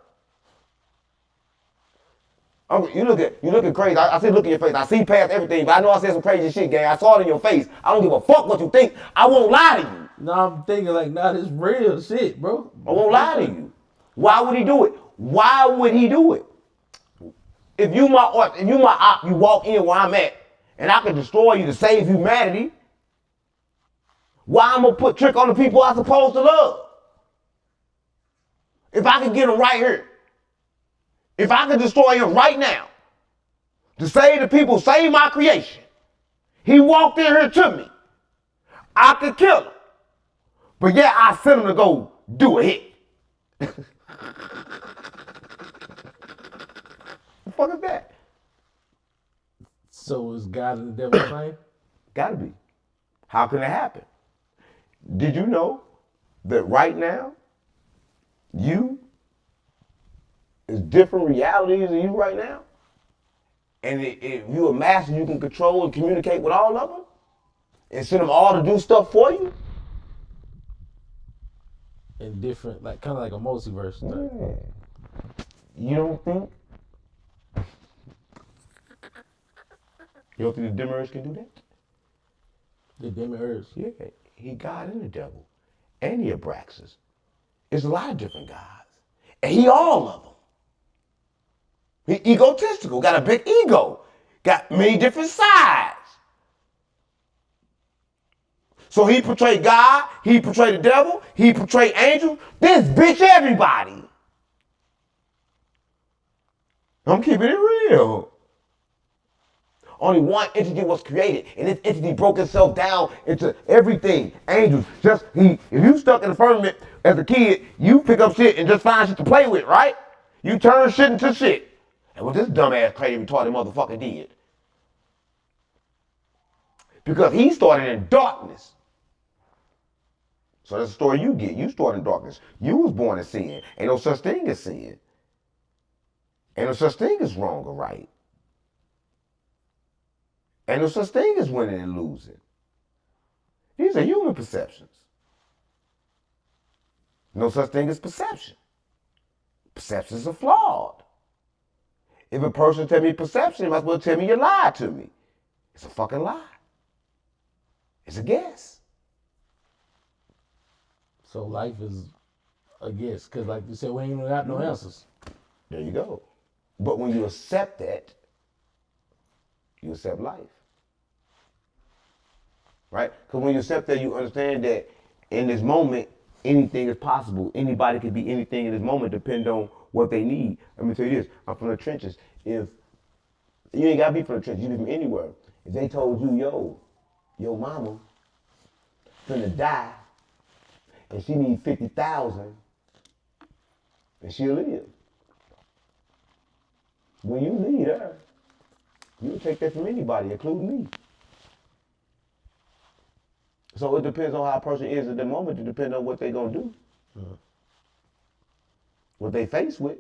You looking crazy. I see look in your face. I see past everything, but I know I said some crazy shit, gang. I saw it in your face. I don't give a fuck what you think. I won't lie to you. No, I'm thinking like, nah, this real shit, bro. I won't lie to you. Why would he do it? Why would he do it? If you my op, you walk in where I'm at, and I can destroy you to save humanity, why I'm gonna put trick on the people I'm supposed to love? If I could get him right here, if I could destroy him right now, to save the people, save my creation, he walked in here to me, I could kill him. But yeah, I sent him to go do a hit. The fuck is that? So is God and the devil same? Gotta be. How can it happen? Did you know that right now, you is different realities than you right now? And if you a master, you can control and communicate with all of them? And send them all to do stuff for you? And different, like kind of like a multiverse. Yeah. You don't think? You don't think the Demiurge can do that? The Demiurge. Yeah. He God and the devil. And he Abraxas. It's a lot of different gods. And he all of them. He egotistical, got a big ego. Got many different sides. So he portrayed God, he portrayed the devil, he portrayed angels. This bitch everybody. I'm keeping it real. Only one entity was created, and this entity broke itself down into everything. Angels, if you stuck in the firmament as a kid, you pick up shit and just find shit to play with, right? You turn shit into shit. And what this dumbass crazy retarded motherfucker did. Because he started in darkness. So that's the story you get. You started in darkness. You was born in sin. Ain't no such thing as sin. Ain't no such thing as wrong or right. Ain't no such thing as winning and losing. These are human perceptions. No such thing as perception. Perceptions are flawed. If a person tell me perception, they might as well tell me you lied to me. It's a fucking lie. It's a guess. So life is a guess, because like you said, we ain't even got no answers. There you go. But when you accept that, you accept life. Right? Because when you accept that, you understand that in this moment, anything is possible. Anybody can be anything in this moment, depending on what they need. Let me tell you this. I'm from the trenches. If you ain't got to be from the trenches, you can be from anywhere. If they told you, your mama finna die, and she need 50,000, and she'll live. When you leave her, you'll take that from anybody, including me. So it depends on how a person is at the moment. It depends on what they're going to do. What they faced with.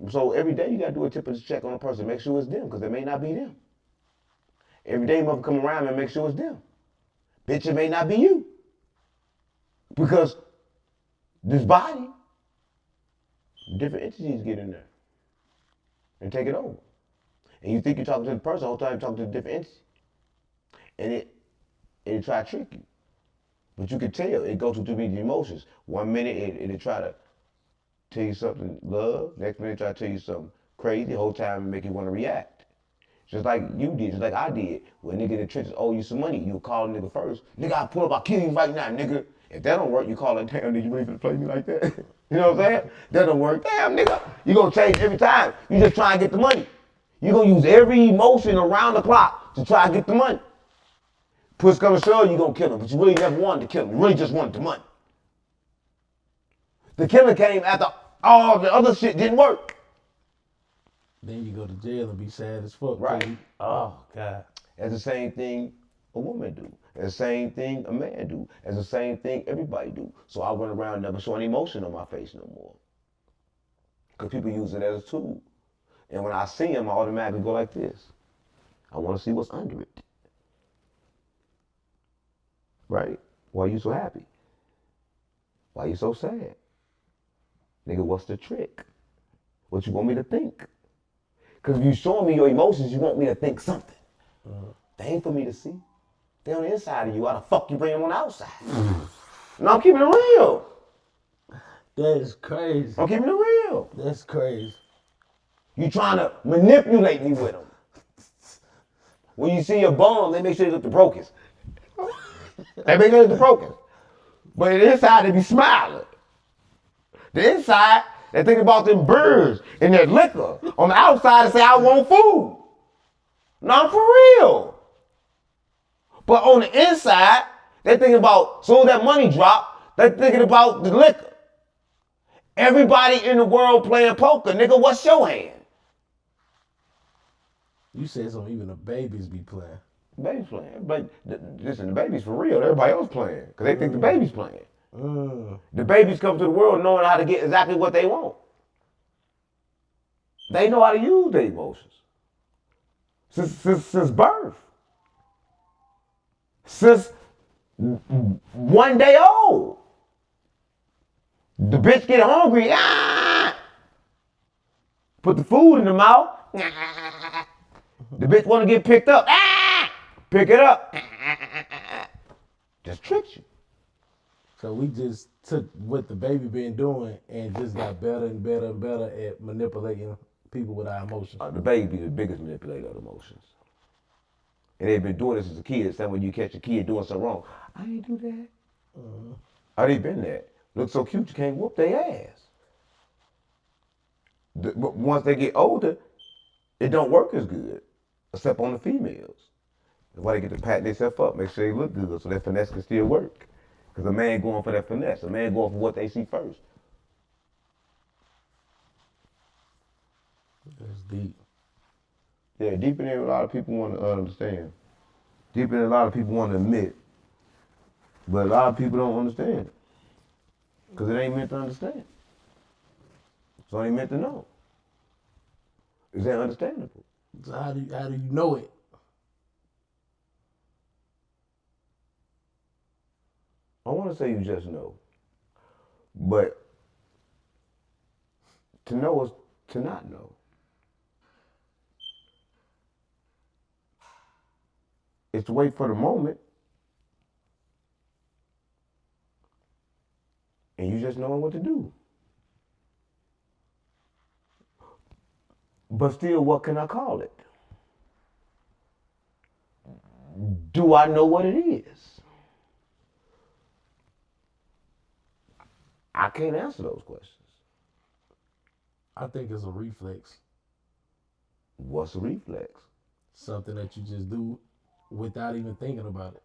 So every day you got to do a temperature check on a person. Make sure it's them, because it may not be them. Every day you must come around and make sure it's them. Bitch, it may not be you. Because this body, different entities get in there and take it over. And you think you're talking to the person, the whole time you're talking to a different entity. And it try to trick you. But you can tell, it goes through too many emotions. 1 minute it'll try to tell you something love, next minute it try to tell you something crazy, the whole time it make you want to react. Just like you did, just like I did. When nigga in the trenches owe you some money, you call a nigga first. Nigga, I pull up, I'll kill you right now, nigga. If that don't work, you call it, damn, did you really finna play me like that? You know what I'm saying? That don't work. Damn, nigga. You gonna change every time. You just try and get the money. You gonna use every emotion around the clock to try and get the money. Push come to shove, you gonna kill him, but you really never wanted to kill him. You really just wanted the money. The killing came after all the other shit didn't work. Then you go to jail and be sad as fuck. Right. Oh, God. That's the same thing a woman do. It's the same thing a man do. It's the same thing everybody do. So I run around never showing emotion on my face no more. Because people use it as a tool. And when I see them, I automatically go like this. I want to see what's under it. right? Why you so happy? Why you so sad? Nigga, what's the trick? What you want me to think? Because if you showing me your emotions, you want me to think something. They ain't for me to see. They on the inside of you. Why the fuck you bring them on the outside? No, I'm keeping it real. That is crazy. I'm keeping it real. That's crazy. You trying to manipulate me with them. When you see a bum, they make sure they look the brokest. They make sure they look the brokest. But the inside, they be smiling. The inside, they think about them birds and their liquor. On the outside, they say, I want food. No, I'm for real. But on the inside, they thinking about, soon as that money drop, they thinking about the liquor. Everybody in the world playing poker. Nigga, what's your hand? You said something even the babies be playing. Baby's playing. But listen, the baby's for real. Everybody else playing. Because they think the baby's playing. The babies come to the world knowing how to get exactly what they want. They know how to use their emotions. Since birth. Since 1 day old. The bitch get hungry. Put the food in the mouth. The bitch want to get picked up. Pick it up. Just tricks you. So we just took what the baby been doing and just got better and better and better at manipulating people with our emotions. The baby is the biggest manipulator of emotions. And they've been doing this as a kid. It's when you catch a kid doing something wrong. I ain't do that. I ain't been there. Look so cute, you can't whoop their ass. But once they get older, it don't work as good, except on the females. That's why they get to pat themselves up, make sure they look good, so that finesse can still work. Because a man going for that finesse, a man going for what they see first. That's deep. Yeah, deeper than a lot of people want to understand. Deeper than a lot of people want to admit. But a lot of people don't understand it. Because it ain't meant to understand. It's only meant to know. Is that understandable? So how do you know it? I want to say you just know. But to know is to not know. It's to wait for the moment. And you just knowing what to do. But still, what can I call it? Do I know what it is? I can't answer those questions. I think it's a reflex. What's a reflex? Something that you just do without even thinking about it.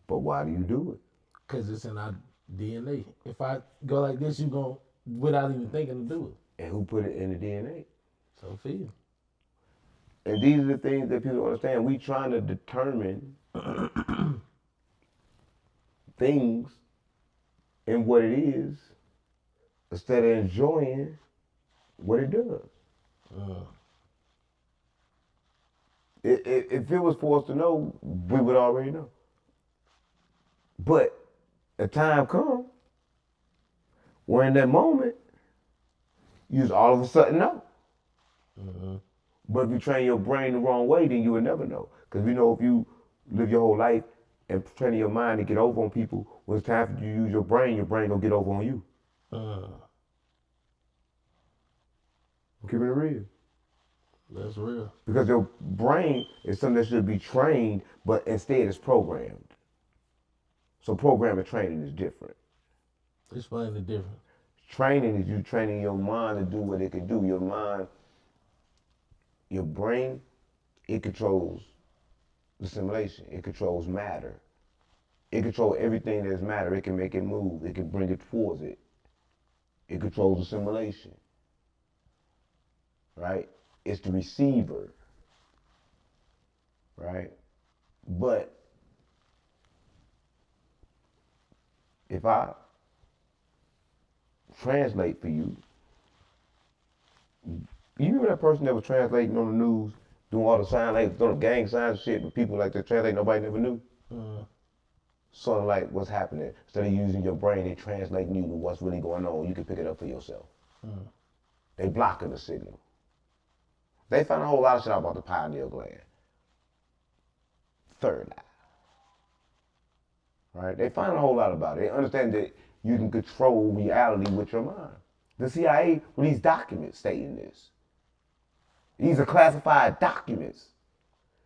But why do you do it? Because it's in our DNA. If I go like this, you going without even thinking to do it. And who put it in the DNA? Sophia. And these are the things that people don't understand. We trying to determine things and what it is instead of enjoying what it does. If it was for us to know, we would already know. But a time comes where in that moment, you just all of a sudden know. But if you train your brain the wrong way, then you will never know. Because you know if you live your whole life and train your mind to get over on people, when it's time for you to use your brain gonna get over on you. I'm keeping it real. That's real. Because your brain is something that should be trained, but instead it's programmed. So program and training is different. Explain the difference. Training is you training your mind to do what it can do. Your mind, your brain, it controls the simulation. It controls matter. It controls everything that's matter. It can make it move. It can bring it towards it. It controls the simulation. Right? It's the receiver. Right? But if I translate for you, you remember that person that was translating on the news, doing all the sign language, doing gang signs and shit, but people like to translate, nobody never knew? sort of like what's happening. Instead of using your brain, they translating you to what's really going on. You can pick it up for yourself. They blocking the signal. They found a whole lot of shit out about the pineal gland. Third eye. Right? They find a whole lot about it. They understand that you can control reality with your mind. The CIA released documents stating this. These are classified documents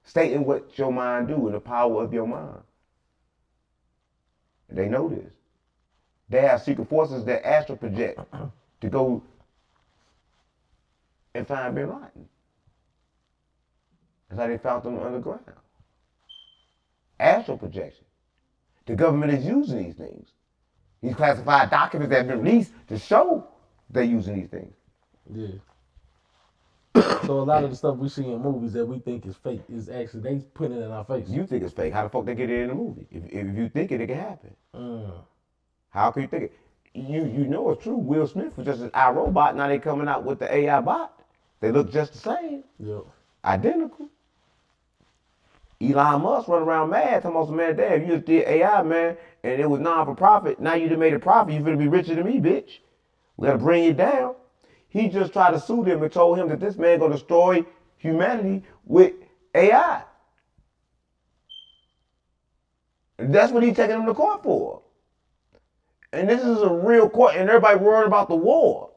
stating what your mind do and the power of your mind. And they know this. They have secret forces that astral project to go and find Bin Laden. That's how they found them underground. Astral projection. The government is using these things. These classified documents that have been released to show they're using these things. Yeah. So a lot of the stuff we see in movies that we think is fake is actually they put it in our face. You think it's fake. How the fuck they get it in the movie? If you think it can happen. How can you think it? You know it's true. Will Smith was just an iRobot. Now they coming out with the AI bot. They look just the same. Yep. Identical. Elon Musk run around mad, talking about some man, damn, you just did AI, man, and it was non-for-profit. Now you done made a profit. You finna be richer than me, bitch. We gotta bring you down. He just tried to sue them and told him that this man gonna destroy humanity with AI. And that's what he's taking him to court for. And this is a real court, and everybody worried about the war.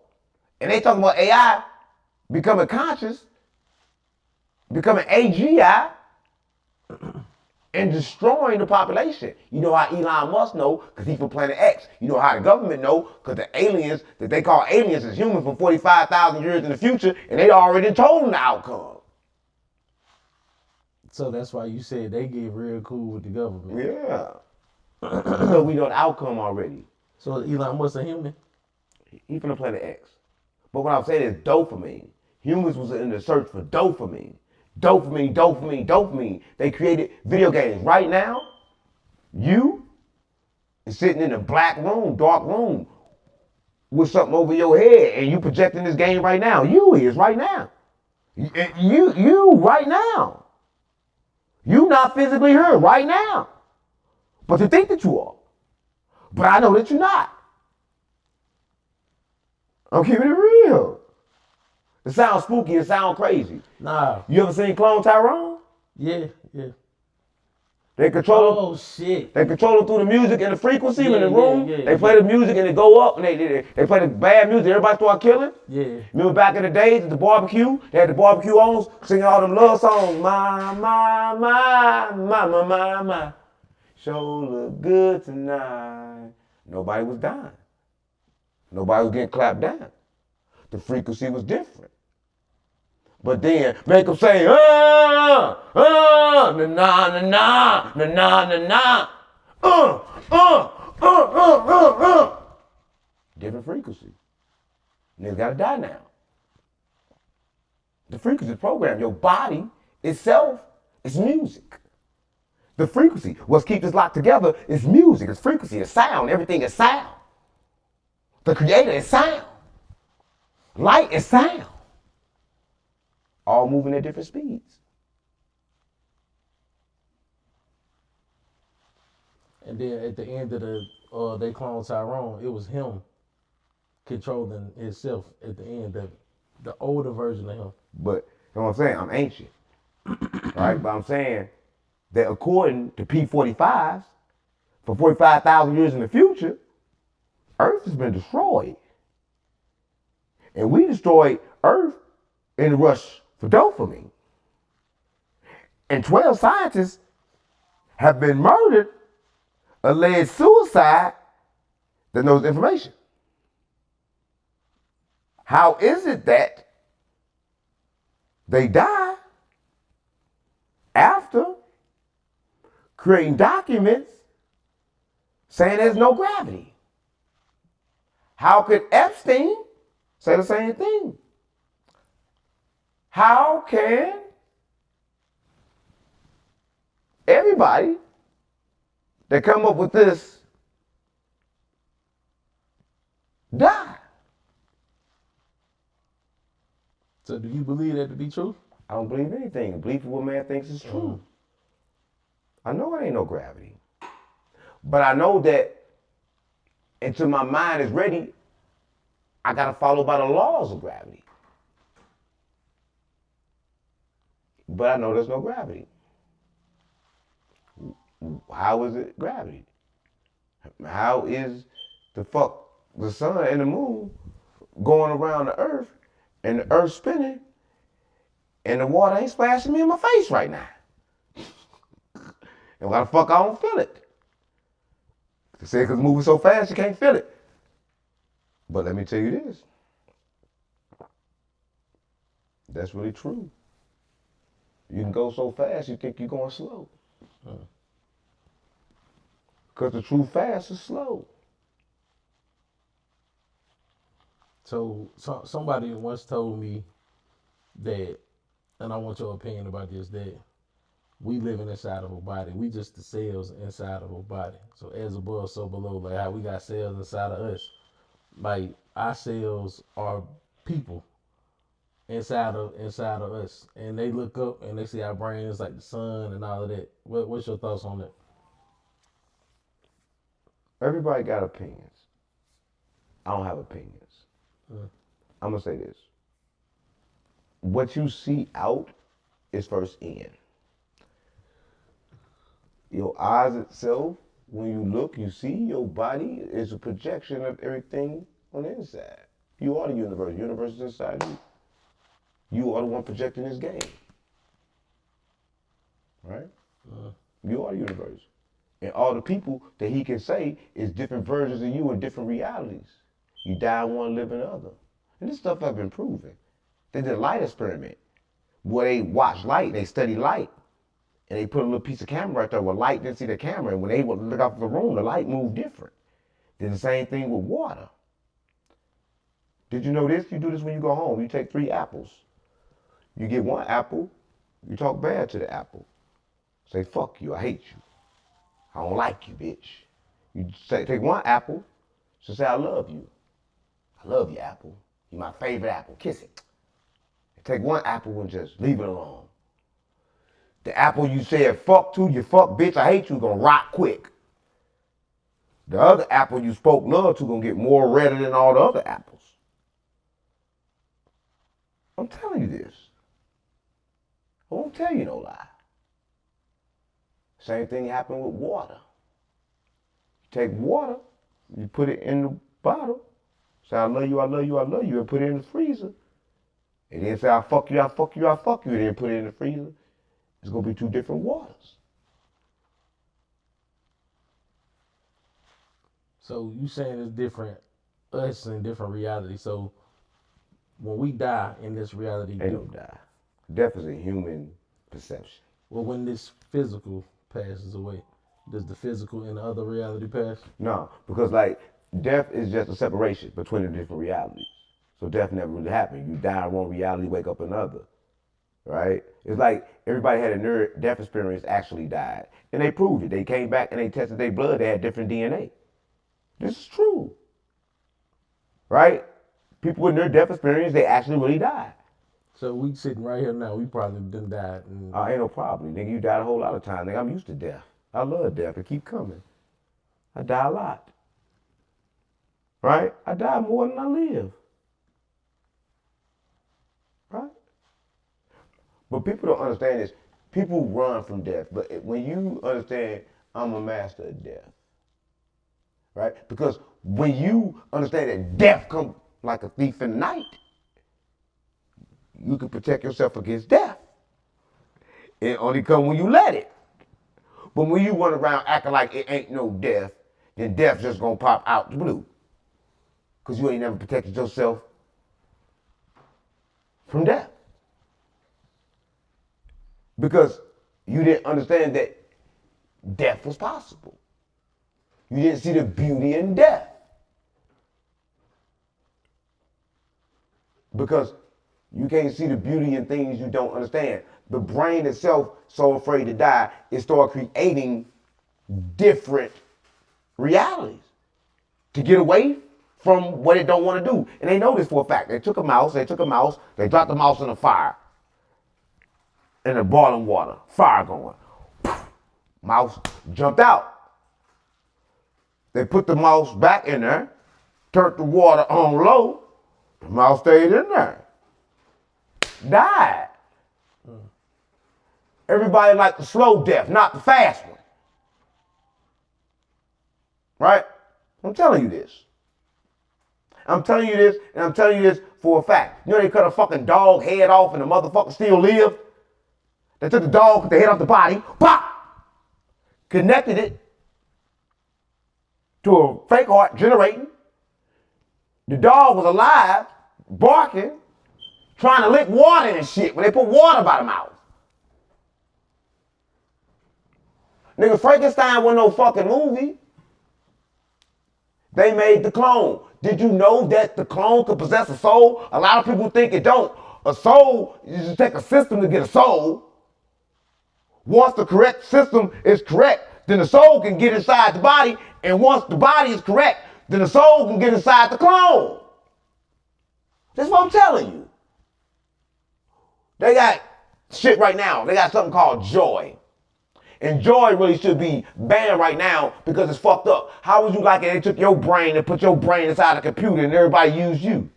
And they talking about AI becoming conscious, becoming AGI, and destroying the population. You know how Elon Musk know, because he's from Planet X. You know how the government know, because the aliens that they call aliens is humans from 45,000 years in the future, and they already told them the outcome. So that's why you said they get real cool with the government. Yeah. So we know the outcome already. So Elon Musk a human? He's from the Planet X. But what I'm saying is dopamine. Humans was in the search for dopamine. Dopamine, dopamine, dopamine. They created video games. Right now, you is sitting in a black room, dark room, with something over your head, and you projecting this game right now. You is right now. You right now. You not physically here right now. But you think that you are. But I know that you're not. I'm keeping it real. It sounds spooky, it sounds crazy. Nah. You ever seen Clone Tyrone? Yeah. They control him. Oh shit. They control him through the music and the frequency in the Yeah, room. yeah, They play the music and it go up and they play the bad music. Everybody start killing. Yeah. Remember back in the days at the barbecue? They had the barbecue owners singing all them love songs. My. Sure look good tonight. Nobody was dying. Nobody was getting clapped down. The frequency was different. But then make them say, na na na na na na, different frequency. Niggas gotta die now. The frequency program, your body itself is music. The frequency, what's keep this locked together is music, it's frequency, it's sound, everything is sound. The creator is sound. Light is sound. All moving at different speeds. And then at the end of they clone Tyrone, it was him controlling himself at the end of it. The older version of him. But you know what I'm saying? I'm ancient. Right? But I'm saying that according to P45s, for 45,000 years in the future, Earth has been destroyed. And we destroyed Earth in the rush for dopamine. And 12 scientists have been murdered, alleged suicide, that knows information. How is it that they die after creating documents saying there's no gravity? How could Epstein say the same thing? How can everybody that come up with this die? So do you believe that to be true? I don't believe anything. I believe what man thinks is true. I know it ain't no gravity. But I know that until my mind is ready, I gotta follow by the laws of gravity. But I know there's no gravity. How is it gravity? How is the sun and the moon going around the earth and the earth spinning and the water ain't splashing me in my face right now? And why the fuck I don't feel it? They say because moving so fast you can't feel it. But let me tell you this. That's really true. You can go so fast you think you're going slow. Because the true fast is slow. So somebody once told me that, and I want your opinion about this, that we living inside of a body. We just the cells inside of a body. So as above, so below. Like how we got cells inside of us. Like our cells are people inside of us. And they look up and they see our brains like the sun and all of that. What's your thoughts on that? Everybody got opinions. I don't have opinions. I'm going to say this. What you see out is first in. Your eyes itself, when you look, you see your body is a projection of everything on the inside. You are the universe. The universe is inside you. You are the one projecting this game. Right? You are the universe. And all the people that he can say is different versions of you in different realities. You die in one, live in the other. And this stuff has been proven. They did a light experiment where they watch light, they study light. And they put a little piece of camera right there where light didn't see the camera. And when they would look out of the room, the light moved different. Did the same thing with water. Did you know this? You do this when you go home. You take 3 apples. You get 1 apple, you talk bad to the apple. Say, fuck you, I hate you. I don't like you, bitch. You take 1 apple, so say, I love you. I love you, apple. You're my favorite apple. Kiss it. Take 1 apple and just leave it alone. The apple you said fuck to, you fuck bitch, I hate you, gonna rot quick. The other apple you spoke love to gonna get more redder than all the other apples. I'm telling you this. I won't tell you no lie. Same thing happened with water. You take water, you put it in the bottle, say I love you, I love you, I love you, and put it in the freezer. And then say I fuck you, I fuck you, I fuck you, and then put it in the freezer. It's gonna be 2 different waters. So you saying it's different, us in different realities. So when we die in this reality, Ain't no die. Death is a human perception. Well, when this physical passes away, does the physical in the other reality pass? No, because like death is just a separation between the different realities. So death never really happened. You die in one reality, wake up in another. Right? It's like everybody had a near-death experience actually died. And they proved it. They came back and they tested their blood. They had different DNA. This is true. Right? People with near-death experience, they actually really died. So we sitting right here now, we probably done died. Ain't no problem. Nigga, you died a whole lot of time. Nigga, I'm used to death. I love death. It keep coming. I die a lot. Right? I die more than I live. Right? But people don't understand this. People run from death. But when you understand, I'm a master of death. Right? Because when you understand that death comes like a thief in the night, you can protect yourself against death. It only comes when you let it. But when you run around acting like it ain't no death, then death's just gonna pop out the blue. Because you ain't never protected yourself from death. Because you didn't understand that death was possible. You didn't see the beauty in death. Because you can't see the beauty in things you don't understand. The brain itself, so afraid to die, it started creating different realities to get away from what it don't want to do. And they know this for a fact. They took a mouse, they dropped the mouse in a fire. In the boiling water, fire going. Mouse jumped out. They put the mouse back in there, turned the water on low, the mouse stayed in there. Died. Everybody liked the slow death, not the fast one. Right? I'm telling you this. I'm telling you this, and I'm telling you this for a fact. You know they cut a fucking dog head off and the motherfucker still lived? They took the dog, cut the head off the body, pop! Connected it to a fake heart generating. The dog was alive, barking, trying to lick water and shit when they put water by the mouth. Nigga, Frankenstein wasn't no fucking movie. They made the clone. Did you know that the clone could possess a soul? A lot of people think it don't. A soul, you just take a system to get a soul. Once the correct system is correct, then the soul can get inside the body. And once the body is correct, then the soul can get inside the clone. That's what I'm telling you. They got shit right now. They got something called joy. And joy really should be banned right now because it's fucked up. How would you like it if they took your brain and put your brain inside a computer and everybody used you?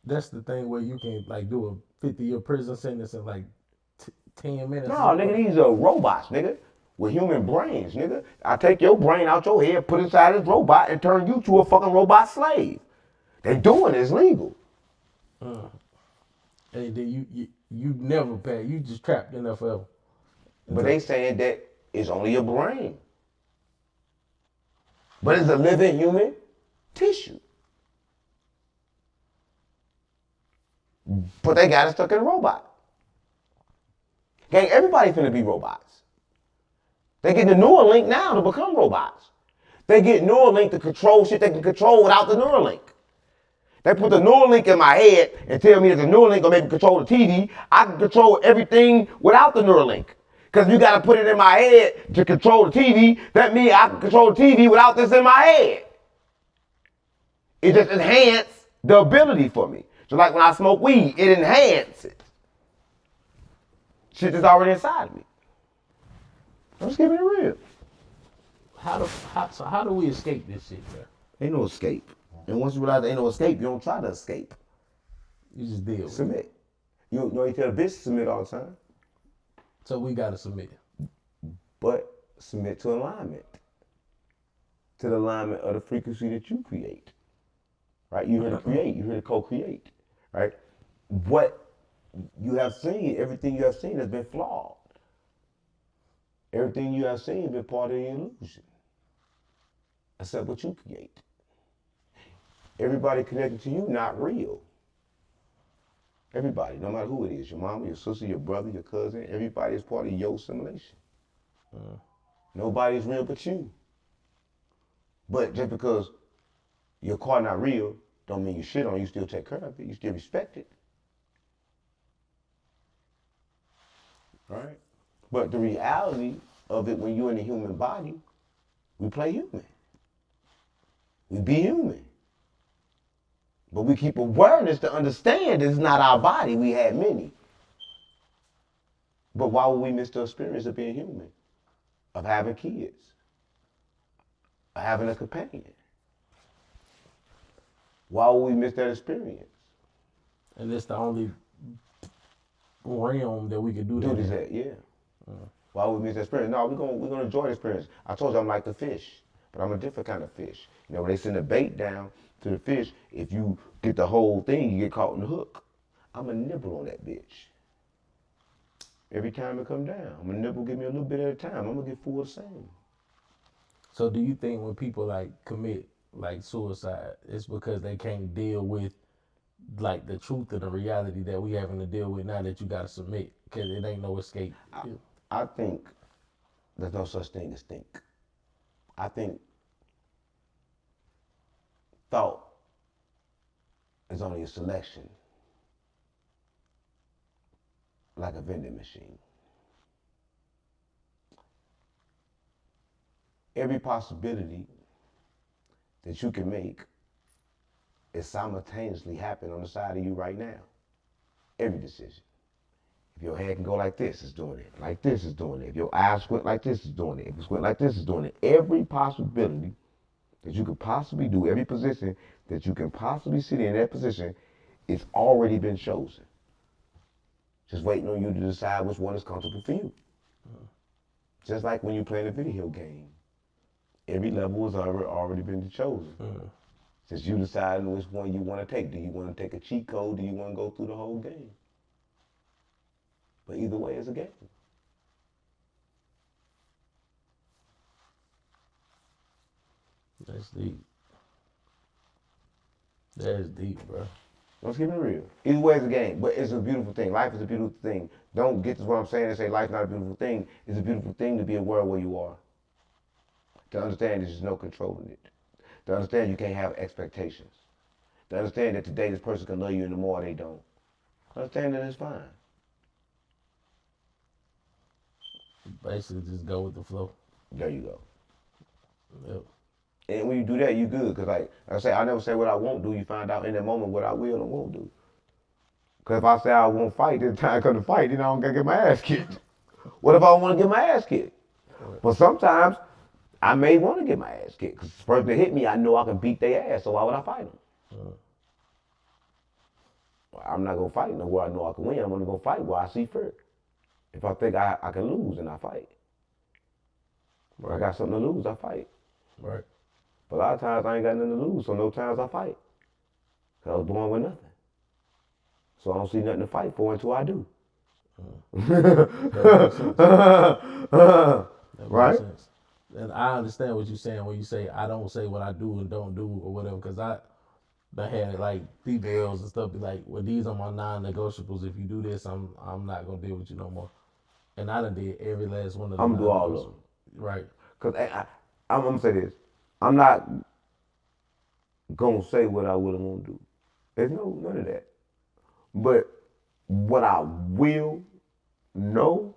That's the thing where you can like do a 50-year prison sentence in like 10 minutes. No, nigga, these are robots, nigga, with human brains, nigga. I take your brain out your head, put it inside this robot, and turn you to a fucking robot slave. They doing it, it's legal. And then you never pay. You just trapped in there forever. But they saying that it's only a brain. But it's a living human tissue. But they got it stuck in a robot. Gang, everybody finna be robots. They get the Neuralink now to become robots. They get Neuralink to control shit they can control without the Neuralink. They put the Neuralink in my head and tell me that the Neuralink will maybe control the TV. I can control everything without the Neuralink. Because you got to put it in my head to control the TV. That means I can control the TV without this in my head. It just enhanced the ability for me. So like when I smoke weed, it enhances it. Shit that's already inside of me. I'm just keeping it real. How do we escape this shit, bro? Ain't no escape. And once you realize there ain't no escape, you don't try to escape. You just deal with it. Submit. You know you tell a bitch to submit all the time. So we gotta submit. But submit to alignment. To the alignment of the frequency that you create. Right? You're here to create. You're here to co-create. Right? What you have seen, everything you have seen has been flawed. Everything you have seen has been part of the illusion. Except what you create. Everybody connected to you, not real. Everybody, no matter who it is, your mama, your sister, your brother, your cousin, everybody is part of your simulation. Nobody's real but you. But just because your car not real, don't mean you shit on it. You still take care of it. You still respect it. Right? But the reality of it, when you're in the human body, we play human. We be human. But we keep awareness to understand it's not our body. We had many. But why would we miss the experience of being human? Of having kids? Of having a companion? Why would we miss that experience? And it's the only realm that we could do that. Do that, yeah. Why would we miss that experience? No, we're gonna enjoy the experience. I told you I'm like the fish, but I'm a different kind of fish. You know, when they send a bait down to the fish, if you get the whole thing, you get caught in the hook. I'm a nibble on that bitch. Every time it come down, I'm a nibble, give me a little bit at a time. I'm gonna get full of the same. So do you think when people like commit like suicide, it's because they can't deal with like the truth and the reality that we having to deal with now that you gotta submit, because it ain't no escape? I think there's no such thing as think. I think thought is only a selection, like a vending machine. Every possibility that you can make is simultaneously happening on the side of you right now. Every decision. If your hand can go like this, it's doing it. Like this, it's doing it. If your eyes squint like this, it's doing it. If you squint like this, it's doing it. Every possibility that you could possibly do, every position that you can possibly sit in that position, it's already been chosen. Just waiting on you to decide which one is comfortable for you. Just like when you're playing a video game. Every level has already been chosen. Since you deciding which one you want to take. Do you want to take a cheat code? Do you want to go through the whole game? But either way, it's a game. That's deep. That is deep, bro. Let's keep it real. Either way, it's a game, but it's a beautiful thing. Life is a beautiful thing. Don't get to what I'm saying and say life's not a beautiful thing. It's a beautiful thing to be aware of where you are. To understand there's no controlling it. To understand you can't have expectations. To understand that today this person can love you and tomorrow they don't. Understand that it's fine. Basically, just go with the flow. There you go. Yep. And when you do that, you good. Because like I say, I never say what I won't do. You find out in that moment what I will and won't do. Because if I say I won't fight, then the time comes to fight, then I don't got to get my ass kicked. What if I want to get my ass kicked? But sometimes I may want to get my ass kicked. Because the person that hit me, I know I can beat their ass, so why would I fight them? I'm not going to fight where I know I can win. I'm only going to fight where I see fear. If I think I can lose, then I fight. When I got something to lose, I fight. Right. But a lot of times I ain't got nothing to lose, so no times I fight. Because I was born with nothing. So I don't see nothing to fight for until I do. That makes sense. That Right? makes sense. And I understand what you're saying when you say I don't say what I do and don't do or whatever, because I had like females and stuff be like, well, these are my non-negotiables. If you do this, I'm not gonna deal with you no more. And I done did every last one of them. I'm gonna do all of them. Right. Because I'm gonna say this. I'm not gonna say what I will and won't do. There's none of that. But what I will know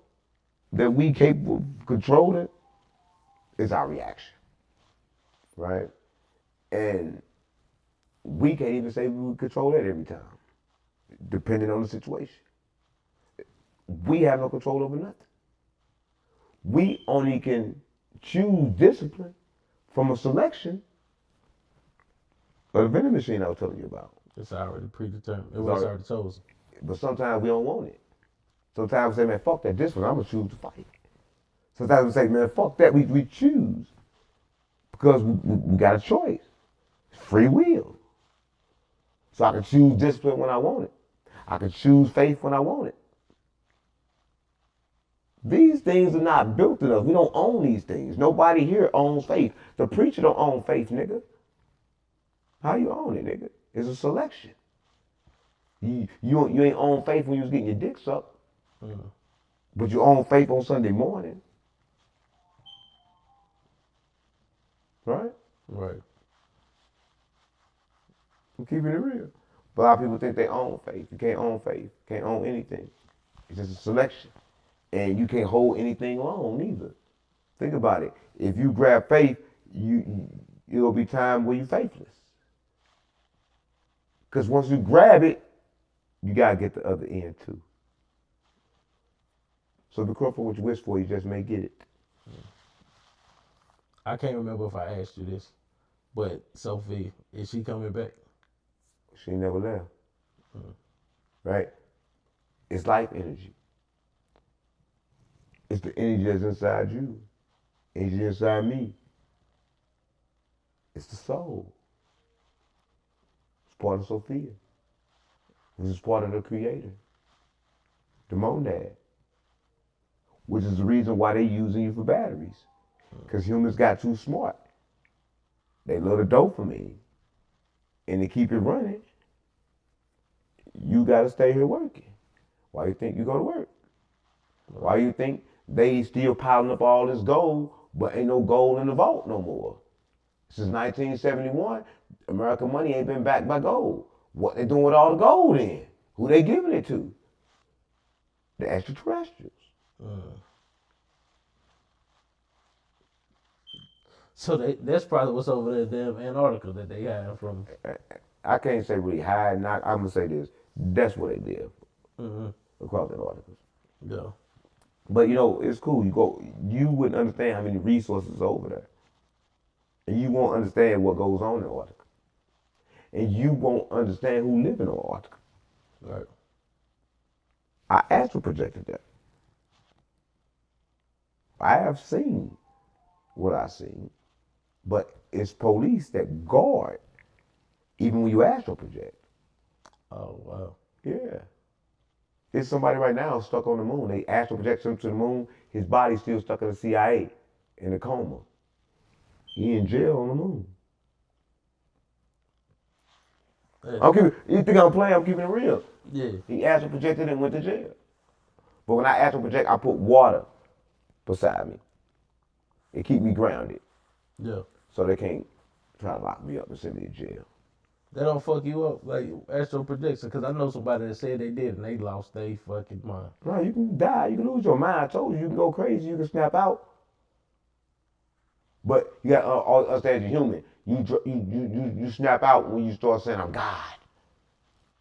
that we capable of controlling is our reaction. Right? And we can't even say we would control that every time, depending on the situation. We have no control over nothing. We only can choose discipline from a selection of the vending machine I was telling you about. It's already predetermined. It was already chosen. But sometimes we don't want it. Sometimes we say, man, fuck that discipline. I'm going to choose to fight. Sometimes we say, man, fuck that. We choose. Because we got a choice. It's free will. So I can choose discipline when I want it. I can choose faith when I want it. These things are not built in us. We don't own these things. Nobody here owns faith. The preacher don't own faith, nigga. How you own it, nigga? It's a selection. You ain't own faith when you was getting your dick sucked. But you own faith on Sunday morning. Right? Right. I'm keeping it real. But a lot of people think they own faith. You can't own faith. You can't own anything. It's just a selection. And you can't hold anything long neither. Think about it. If you grab faith, it'll be time where you're faithless. Because once you grab it, you got to get the other end too. So be careful what you wish for, you just may get it. I can't remember if I asked you this, but Sophia, is she coming back? She never left. Right? It's life energy. It's the energy that's inside you. Energy inside me. It's the soul. It's part of Sophia. This is part of the creator. The monad. Which is the reason why they're using you for batteries. Because humans got too smart. They love the dopamine. And to keep it running, you got to stay here working. Why you think you go to work? Why you think they still piling up all this gold, but ain't no gold in the vault no more? Since 1971, American money ain't been backed by gold. What they doing with all the gold then? Who they giving it to? The extraterrestrials. So that's probably what's over there, damn Antarctica that they have from. I can't say really high, not. I'm gonna say this. That's where they live across Antarctica. Yeah. But it's cool. You wouldn't understand how many resources are over there. And you won't understand what goes on in Antarctica. And you won't understand who live in Antarctica. Right. I astral projected that. I have seen what I've seen, but it's police that guard even when you astral project. Oh wow. Yeah. There's somebody right now stuck on the moon. They astral project him to the moon. His body's still stuck in the CIA in a coma. He in jail on the moon. You think I'm playing? I'm keeping it real. Yeah. He astral projected and went to jail. But when I astral project, I put water beside me. It keep me grounded. Yeah. So they can't try to lock me up and send me to jail. They don't fuck you up like astral projection, because I know somebody that said they did and they lost their fucking mind. No, you can die. You can lose your mind. I told you, you can go crazy. You can snap out. But you got to understand you're human. You snap out when you start saying, I'm God.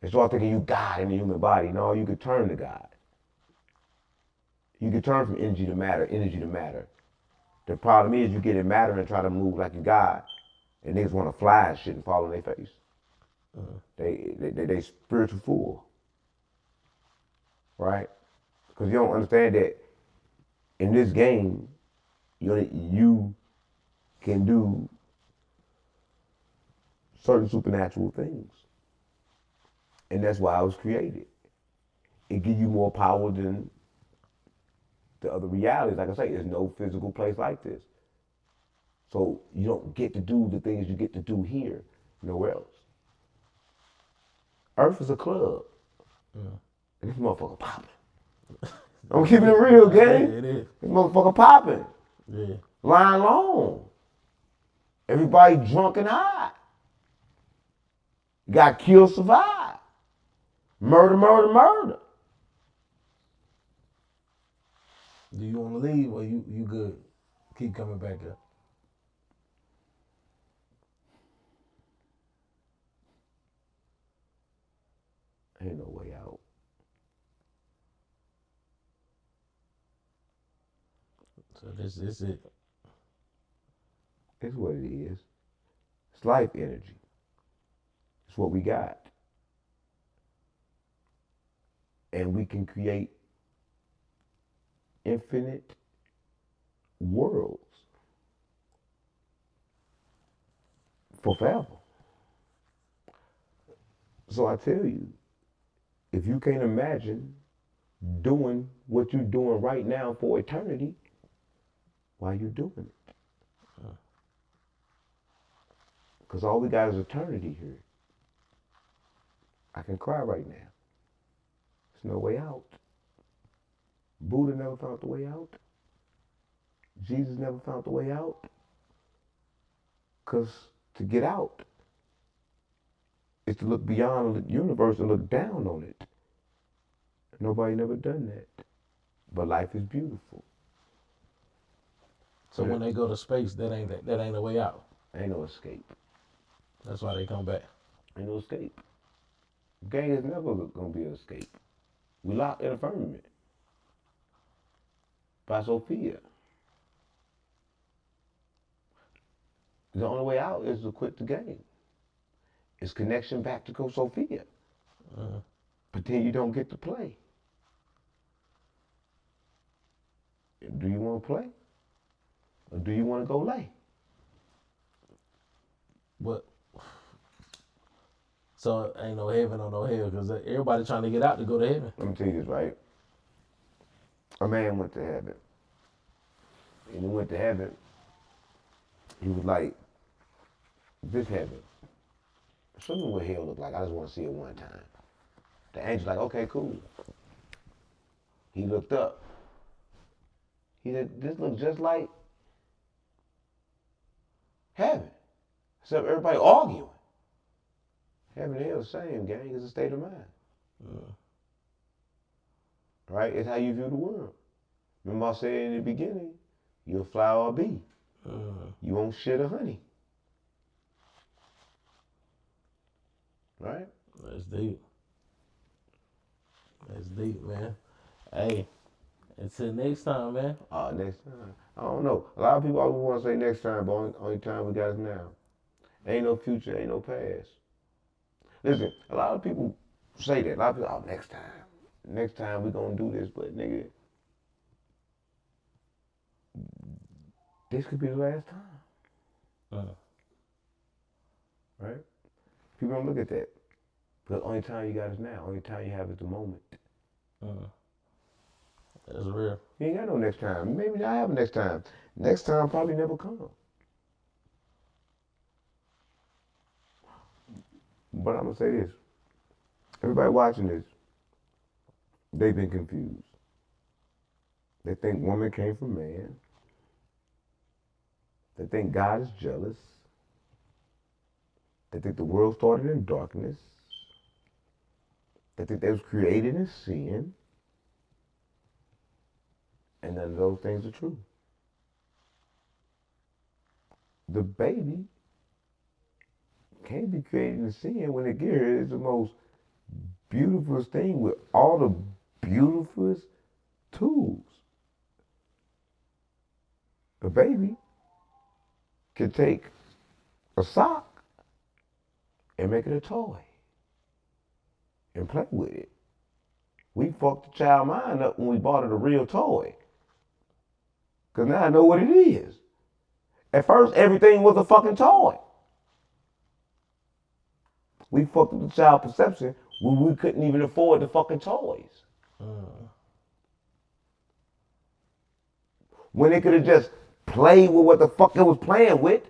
And start thinking you God in the human body. No, you could turn to God. You can turn from energy to matter. The problem is you get in matter and try to move like you God. And niggas want to fly and shit and fall on their face. They spiritual fool. Right? Because you don't understand that in this game, you can do certain supernatural things. And that's why I was created. It gives you more power than the other realities. Like I say, there's no physical place like this. So you don't get to do the things you get to do here, nowhere else. Earth is a club. And this motherfucker popping. I'm keeping it real, gang. Yeah, it is. This motherfucker popping. Yeah. Lying long. Everybody drunk and high. Got killed, survived. Murder. Do you want to leave or you good? Keep coming back up. Ain't no way out. So this is it. It's what it is. It's life energy. It's what we got. And we can create infinite worlds for forever. So I tell you, if you can't imagine doing what you're doing right now for eternity, why are you doing it? Because all we got is eternity here. I can cry right now. There's no way out. Buddha never found the way out. Jesus never found the way out. Because to get out is to look beyond the universe and look down on it. Nobody never done that. But life is beautiful. So when they go to space, that ain't a way out. Ain't no escape. That's why they come back. Ain't no escape. Gang is never gonna be an escape. We locked in a firmament by Sophia. The only way out is to quit the game. It's connection back to Sophia. But then you don't get to play. Do you want to play? Or do you want to go lay? But so ain't no heaven or no hell because everybody trying to get out to go to heaven. Let me tell you this, right? A man went to heaven. And he went to heaven. He was like, this heaven. Show me what hell look like. I just want to see it one time. The angel's like, okay, cool. He looked up. He said, this looks just like heaven. Except everybody arguing. Heaven and hell, same, gang. It's a state of mind. Right? It's how you view the world. Remember I said in the beginning, you're a flower or a bee. You won't shit or honey. Right? That's deep. That's deep, man. Hey, Until next time, man. Next time. I don't know. A lot of people always want to say next time, but only time we got is now. Ain't no future, ain't no past. Listen, a lot of people say that. A lot of people, next time. Next time we gonna do this, but nigga, this could be the last time. Right? People don't look at that. Because only time you got is now. Only time you have is the moment. That's real. You ain't got no next time. Maybe I have a next time. Next time probably never come. But I'm going to say this. Everybody watching this, they've been confused. They think woman came from man. They think God is jealous. They think the world started in darkness. They think they was created in sin. And none of those things are true. The baby can't be created in sin when it gets here. It's the most beautiful thing with all the beautifulest tools. A baby can take a sock and make it a toy and play with it. We fucked the child mind up when we bought it a real toy. Because now I know what it is. At first, everything was a fucking toy. We fucked up the child perception when we couldn't even afford the fucking toys. When they could have just played with what the fuck it was playing with.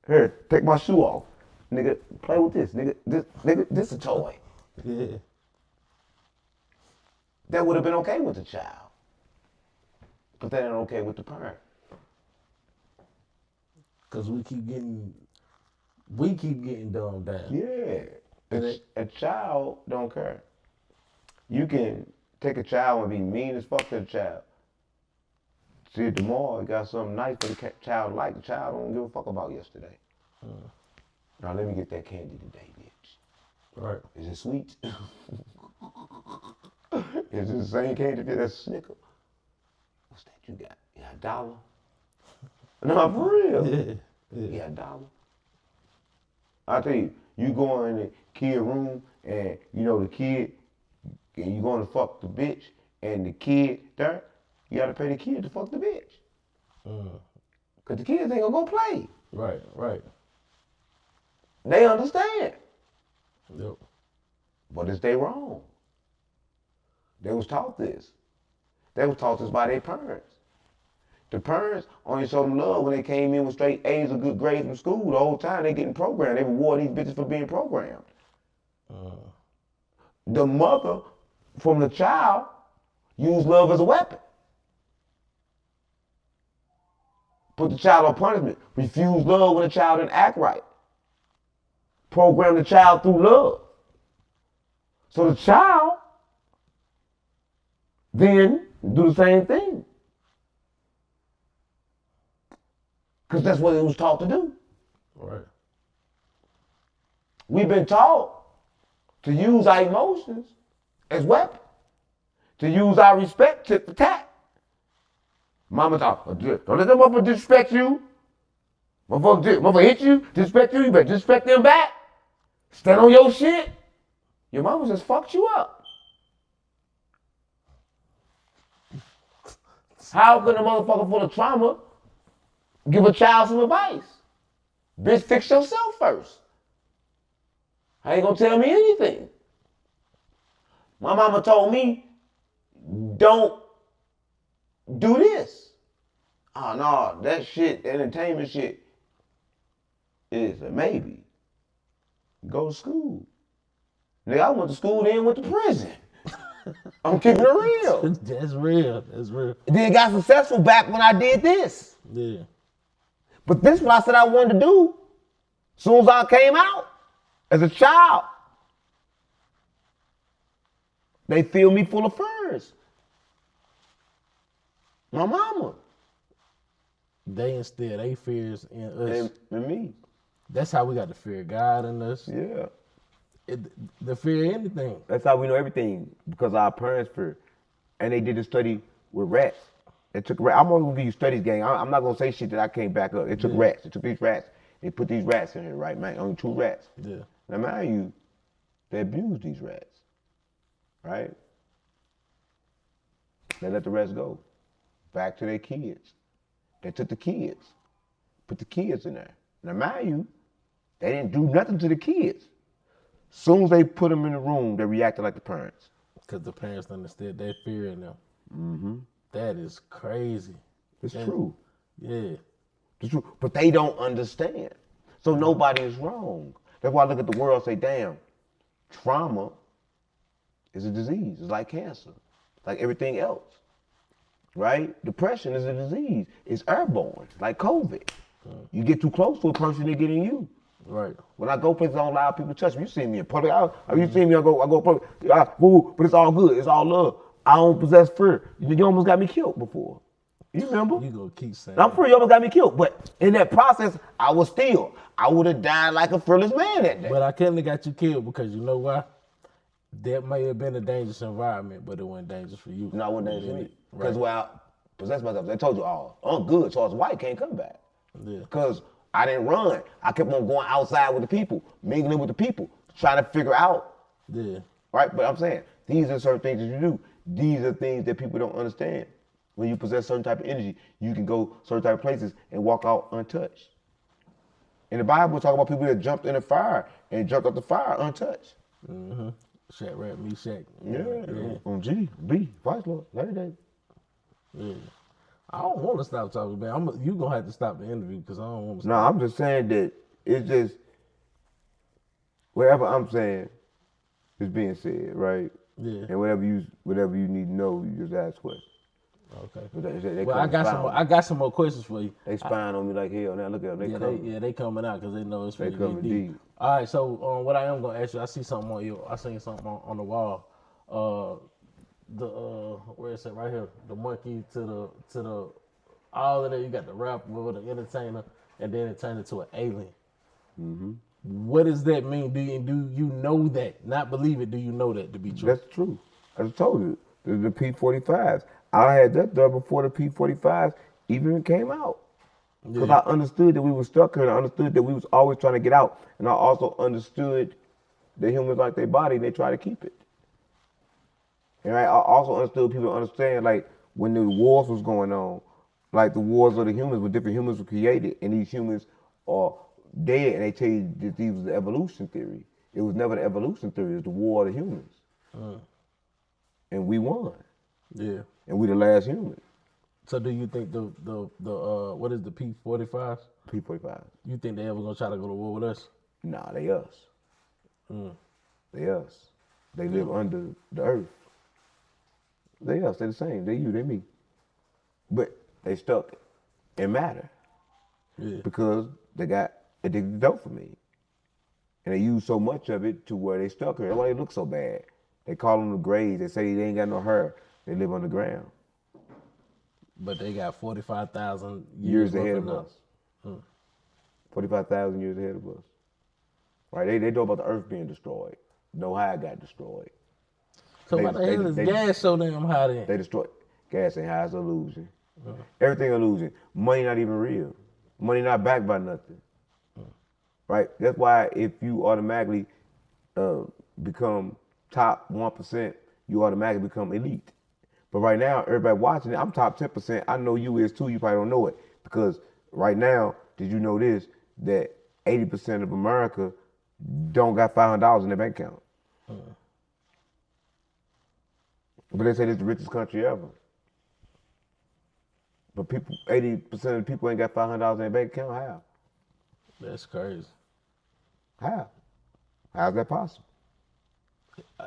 Here, take my shoe off. Nigga, play with this. Nigga, this a toy. Yeah. That would have been okay with the child. But that ain't okay with the parent. Because we keep getting dumbed down. Yeah. A child don't care. You can take a child and be mean as fuck to the child. See it tomorrow, you got something nice for the child like. The child don't give a fuck about yesterday. Now let me get that candy today, bitch. Right. Is it sweet? Is it the same candy that's a Snicker? What's that you got? You got $1? No, for real. Yeah. You got $1? I tell you, you go in the kid room and you know the kid, and you going to fuck the bitch, and the kid there, you gotta pay the kid to fuck the bitch. Cause the kids ain't gonna go play. Right. They understand. Yep. But it's they wrong. They was taught this. They was taught this by their parents. The parents only showed them love when they came in with straight A's or good grades from school. The whole time they getting programmed. They reward these bitches for being programmed. The mother from the child used love as a weapon. Put the child on punishment. Refuse love when the child didn't act right. Program the child through love. So the child then do the same thing. Because that's what it was taught to do. Right. We've been taught to use our emotions as weapons. To use our respect to attack. Mama taught, don't let them motherfucker disrespect you. Motherfucker hit you, disrespect you, you better disrespect them back. Stand on your shit. Your mama just fucked you up. How can a motherfucker full of trauma give a child some advice? Bitch, fix yourself first. How you gonna tell me anything? My mama told me, don't do this. Oh no, that shit, entertainment shit is a maybe. Go to school. Nigga, I went to school, then went to prison. I'm keeping it real. That's real. That's real. Then got successful back when I did this. Yeah. But this is what I said I wanted to do. As soon as I came out, as a child, they filled me full of furs. My mama. They instill their fears in us. And me. That's how we got the fear of God in us. Yeah. The fear of anything. That's how we know everything, because our parents fear. And they did a study with rats. They took rats. I'm only gonna give you studies, gang. I'm not gonna say shit that I can't back up. They took rats. They took these rats. They put these rats in here, right, man? Only 2 rats. Yeah. Now, mind you, they abused these rats, right? They let the rats go. Back to their kids. They took the kids, put the kids in there. Now, mind you, they didn't do nothing to the kids. Soon as they put them in the room, they reacted like the parents. Because the parents understood their fear in them. Mm-hmm. That is crazy. It's true. Yeah. It's true. But they don't understand. So nobody is wrong. That's why I look at the world and say, damn, trauma is a disease. It's like cancer, like everything else. Right? Depression is a disease. It's airborne, like COVID. You get too close to a person, they get in you. Right. When I go places, I don't allow people to touch me. You see me in public. You see me, I go public. Boo, but it's all good. It's all love. I don't possess fear. You almost got me killed before. You remember? You gonna keep saying I'm free, you almost got me killed. But in that process, I would have died like a fearless man that day. But I couldn't have got you killed because you know why? That may have been a dangerous environment, but it wasn't dangerous for you. No, it wasn't dangerous for me. Because Right. when I possessed myself, they told you, I'm good. Charles White can't come back. Yeah. Because I didn't run. I kept on going outside with the people, mingling with the people, trying to figure out. Yeah. Right? But I'm saying, these are certain things that you do. These are things that people don't understand. When you possess certain type of energy, you can go certain type of places and walk out untouched. In the Bible, talk about people that jumped in the fire and jumped out the fire untouched. Mm-hmm. Shadrach, Meshach. Yeah. G, B, Vice Lord, 90 days. Yeah. I don't want to stop talking, man. You gonna have to stop the interview because I don't want to. No, I'm just saying that it's just whatever I'm saying is being said, right? Yeah. And whatever you need to know, you just ask questions. Okay. They Well, I got some more questions for you. They spying on me like hell. Now look at them. They coming out because they know it's They really coming deep. deep. All right, so what I am gonna ask you, I seen something on the wall. Where is it? Right here. The monkey to the all of that. You got the rapper, the entertainer, and then it turned into an alien. Mm-hmm. What does that mean? Do you know that? Not believe it. Do you know that to be true? That's true. I just told you. The P-45s. I had that done before the P-45s even came out. Because I understood that we were stuck here, and I understood that we was always trying to get out. And I also understood that humans like their body, and they try to keep it. And I also understood people understand, like, when the wars was going on, like the wars of the humans, when different humans were created, and these humans are dead, and they tell you that these was the evolution theory. It was never the evolution theory, it was the war of the humans. And we won. Yeah. And we the last human. So do you think the what is the P-45s? P-45. You think they ever gonna try to go to war with us? Nah, they us. They us. They live under the earth. They us. They the same. They you. They me. But they stuck in matter. Yeah. Because they got addicted to dopamine. And they use so much of it to where they stuck here. That's why they look so bad. They call them the grays. They say they ain't got no hair. They live underground. But they got 45,000 years ahead of us. us. 45,000 years ahead of us. Right? They know about the earth being destroyed. Know how it got destroyed. So why the hell is gas so damn high then? They destroyed. Gas ain't high, it's an illusion. Everything illusion. Money not even real. Money not backed by nothing. Right? That's why if you automatically become top 1%, you automatically become elite. But right now, everybody watching it, I'm top 10%. I know you is too, you probably don't know it. Because right now, did you know this, that 80% of America don't got $500 in their bank account. But they say this is the richest country ever. But 80% of the people ain't got $500 in their bank account. How? That's crazy. How? How's that possible?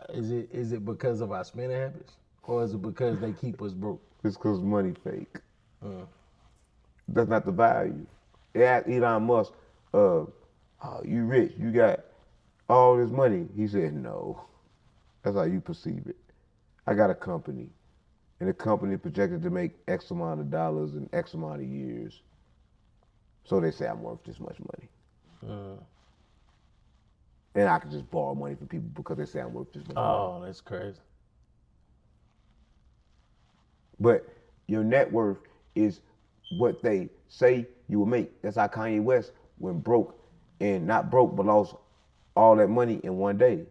Is it because of our spending habits? Or is it because they keep us broke? It's because money fake. That's not the value. They asked Elon Musk, oh, you rich, you got all this money. He said, no. That's how you perceive it. I got a company, and the company is projected to make X amount of dollars in X amount of years. So they say I'm worth this much money. And I can just borrow money from people because they say I'm worth this much money. Oh, that's crazy. But your net worth is what they say you will make. That's how Kanye West went broke, and not broke, but lost all that money in one day,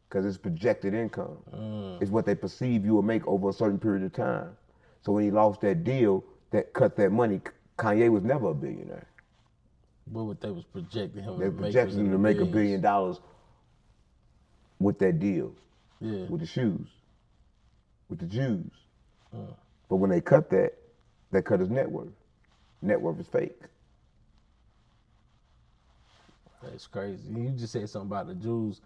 because it's projected income. It's what they perceive you will make over a certain period of time. So when he lost that deal that cut that money, Kanye was never a billionaire. But what they was projecting him They to make projected him to make $1 billions. billion with that deal, Yeah. with the shoes, with the Jews. But when they cut that, they cut his net worth. Net worth is fake. That's crazy. You just said something about the Jews.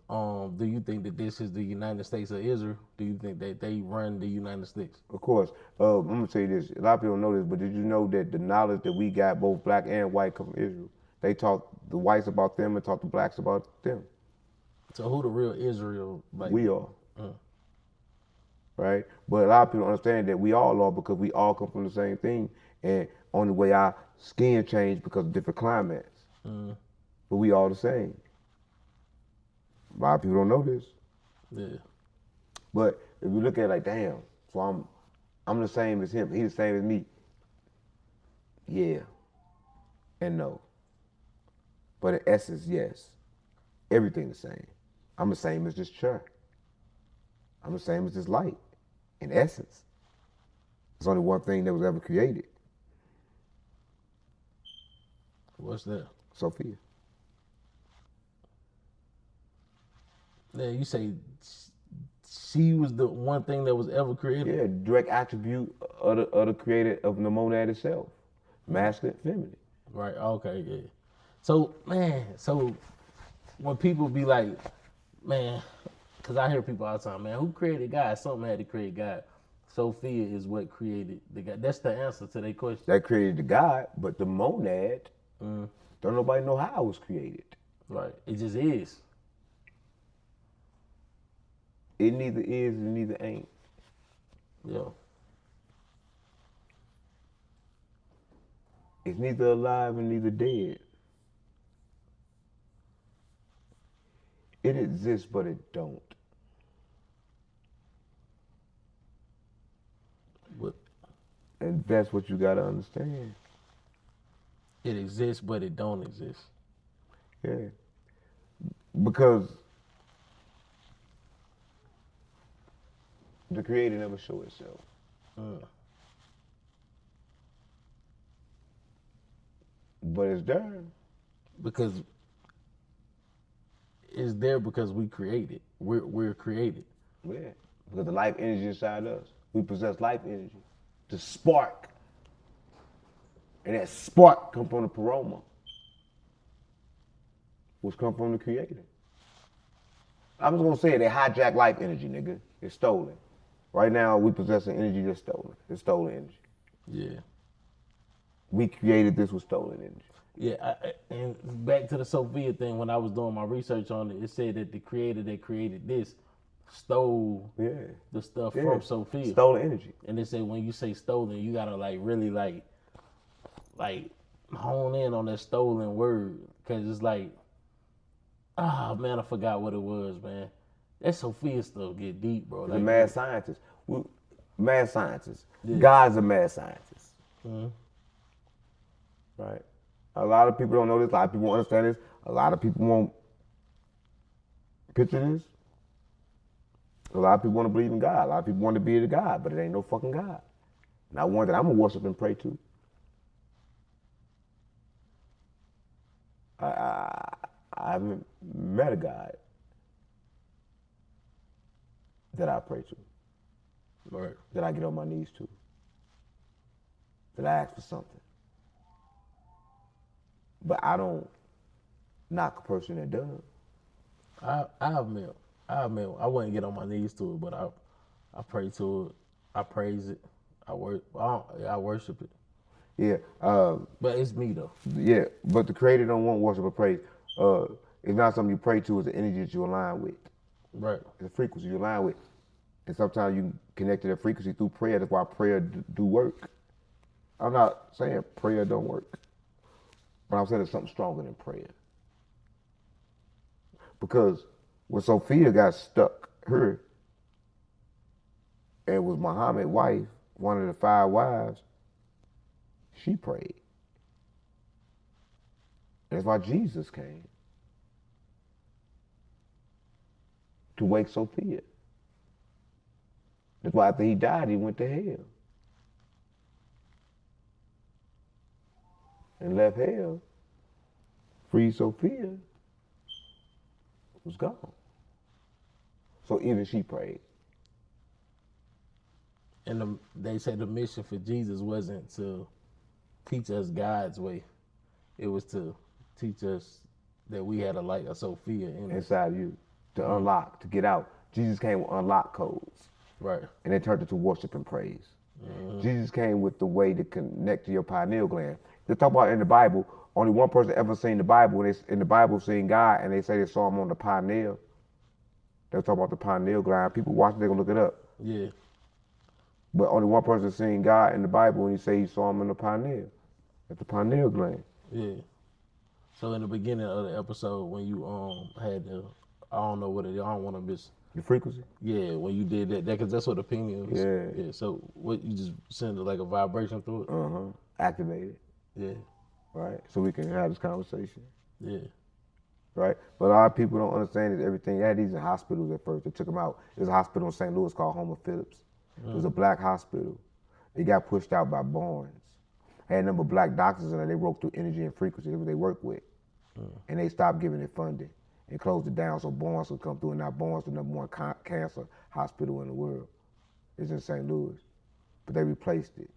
Do you think that this is the United States of Israel? Do you think that they run the United States? Of course. I'm gonna tell you this. A lot of people don't know this, but did you know that the knowledge that we got, both black and white, come from Israel? They taught the whites about them and taught the blacks about them. So who the real Israel? Like, We are. Right? But a lot of people don't understand that we all are, because we all come from the same thing. And only way our skin changed because of different climates. But we all the same. A lot of people don't know this. Yeah. But if you look at it like, damn, so I'm the same as him. He's the same as me. Yeah. And no. But in essence, yes. Everything the same. I'm the same as this chair. I'm the same as this light. In essence. There's only one thing that was ever created. What's that? Sophia. Yeah, you say she was the one thing that was ever created? Yeah, direct attribute of the creator of the monad itself. Masculine, feminine. Right, okay, yeah. So, man, when people be like, man, because I hear people all the time, man, who created God? Something had to create God. Sophia is what created the God. That's the answer to their question. That created the God, but the monad, don't nobody know how it was created. Right, it just is. It neither is and neither ain't. Yeah. It's neither alive and neither dead. It exists, but it don't. But And that's what you gotta understand. it exists, but it don't exist. Yeah. Because the creator never show itself. But it's there. Because it's there because we created. We're created. Yeah. Because the life energy inside us. We possess life energy. The spark. And that spark come from the paroma. Which come from the creator. I'm just gonna say it, they hijack life energy, nigga. It's stolen. Right now we possess an energy that's stolen. It's stolen energy. Yeah. We created this with stolen energy. Yeah, and back to the Sophia thing, when I was doing my research on it, it said that the creator that created this stole the stuff from Sophia. Stolen energy. And they said when you say stolen, you gotta really hone in on that stolen word, because it's like, man, I forgot what it was, man. That Sophia stuff get deep, bro. The Like, mad scientists. Mad scientists. Yeah. God's a mad scientist. Right? A lot of people don't know this. A lot of people won't understand this. A lot of people won't picture this. A lot of people want to believe in God. A lot of people want to be the God, but it ain't no fucking God. Not one that I'm going to worship and pray to. I haven't met a God that I pray to. right. That I get on my knees to. That I ask for something. But I don't knock a person that does. I admit, I wouldn't get on my knees to it, but I pray to it. I praise it. I worship it. Yeah. But it's me though. Yeah. But the Creator don't want worship or praise. It's not something you pray to. It's the energy that you align with. Right. It's a frequency you align with. And sometimes you connect to that frequency through prayer. That's why prayer do work. I'm not saying prayer don't work. But I'm saying there's something stronger than prayer. Because when Sophia got stuck, her, and was Muhammad's wife one of the 5 wives, she prayed. That's why Jesus came. To wake Sophia. That's why after he died, he went to hell. And left hell. Free Sophia. Was gone. So even she prayed. And they said the mission for Jesus wasn't to teach us God's way. It was to teach us that we had a light of Sophia inside you, to unlock, to get out. Jesus came with unlock codes. Right. And they turned it to worship and praise. Jesus came with the way to connect to your pineal gland. They talk about in the Bible, only one person ever seen the Bible, and they, in the Bible seen God, and they say they saw him on the pineal. They talk about the pineal gland. People watch it, they're going to look it up. Yeah. But only one person seen God in the Bible, and he say he saw him in the pineal, at the pineal gland. Yeah. So in the beginning of the episode, when you had the, I don't know what it is, I don't want to miss. The frequency? Yeah, when you did that, because that's what the pineal is. Yeah. Yeah. So what, you just send like a vibration through it? Activated. Yeah. Right? So we can have this conversation. Yeah. Right? But a lot of people don't understand is everything. They had these in hospitals at first. They took them out. There's a hospital in St. Louis called Homer Phillips. It was a black hospital. It got pushed out by Barnes. Had a number of black doctors in there. They worked through energy and frequency. That's what they worked with. And they stopped giving it funding and closed it down so Barnes could come through. And now Barnes is the number 1 cancer hospital in the world. It's in St. Louis. But they replaced it.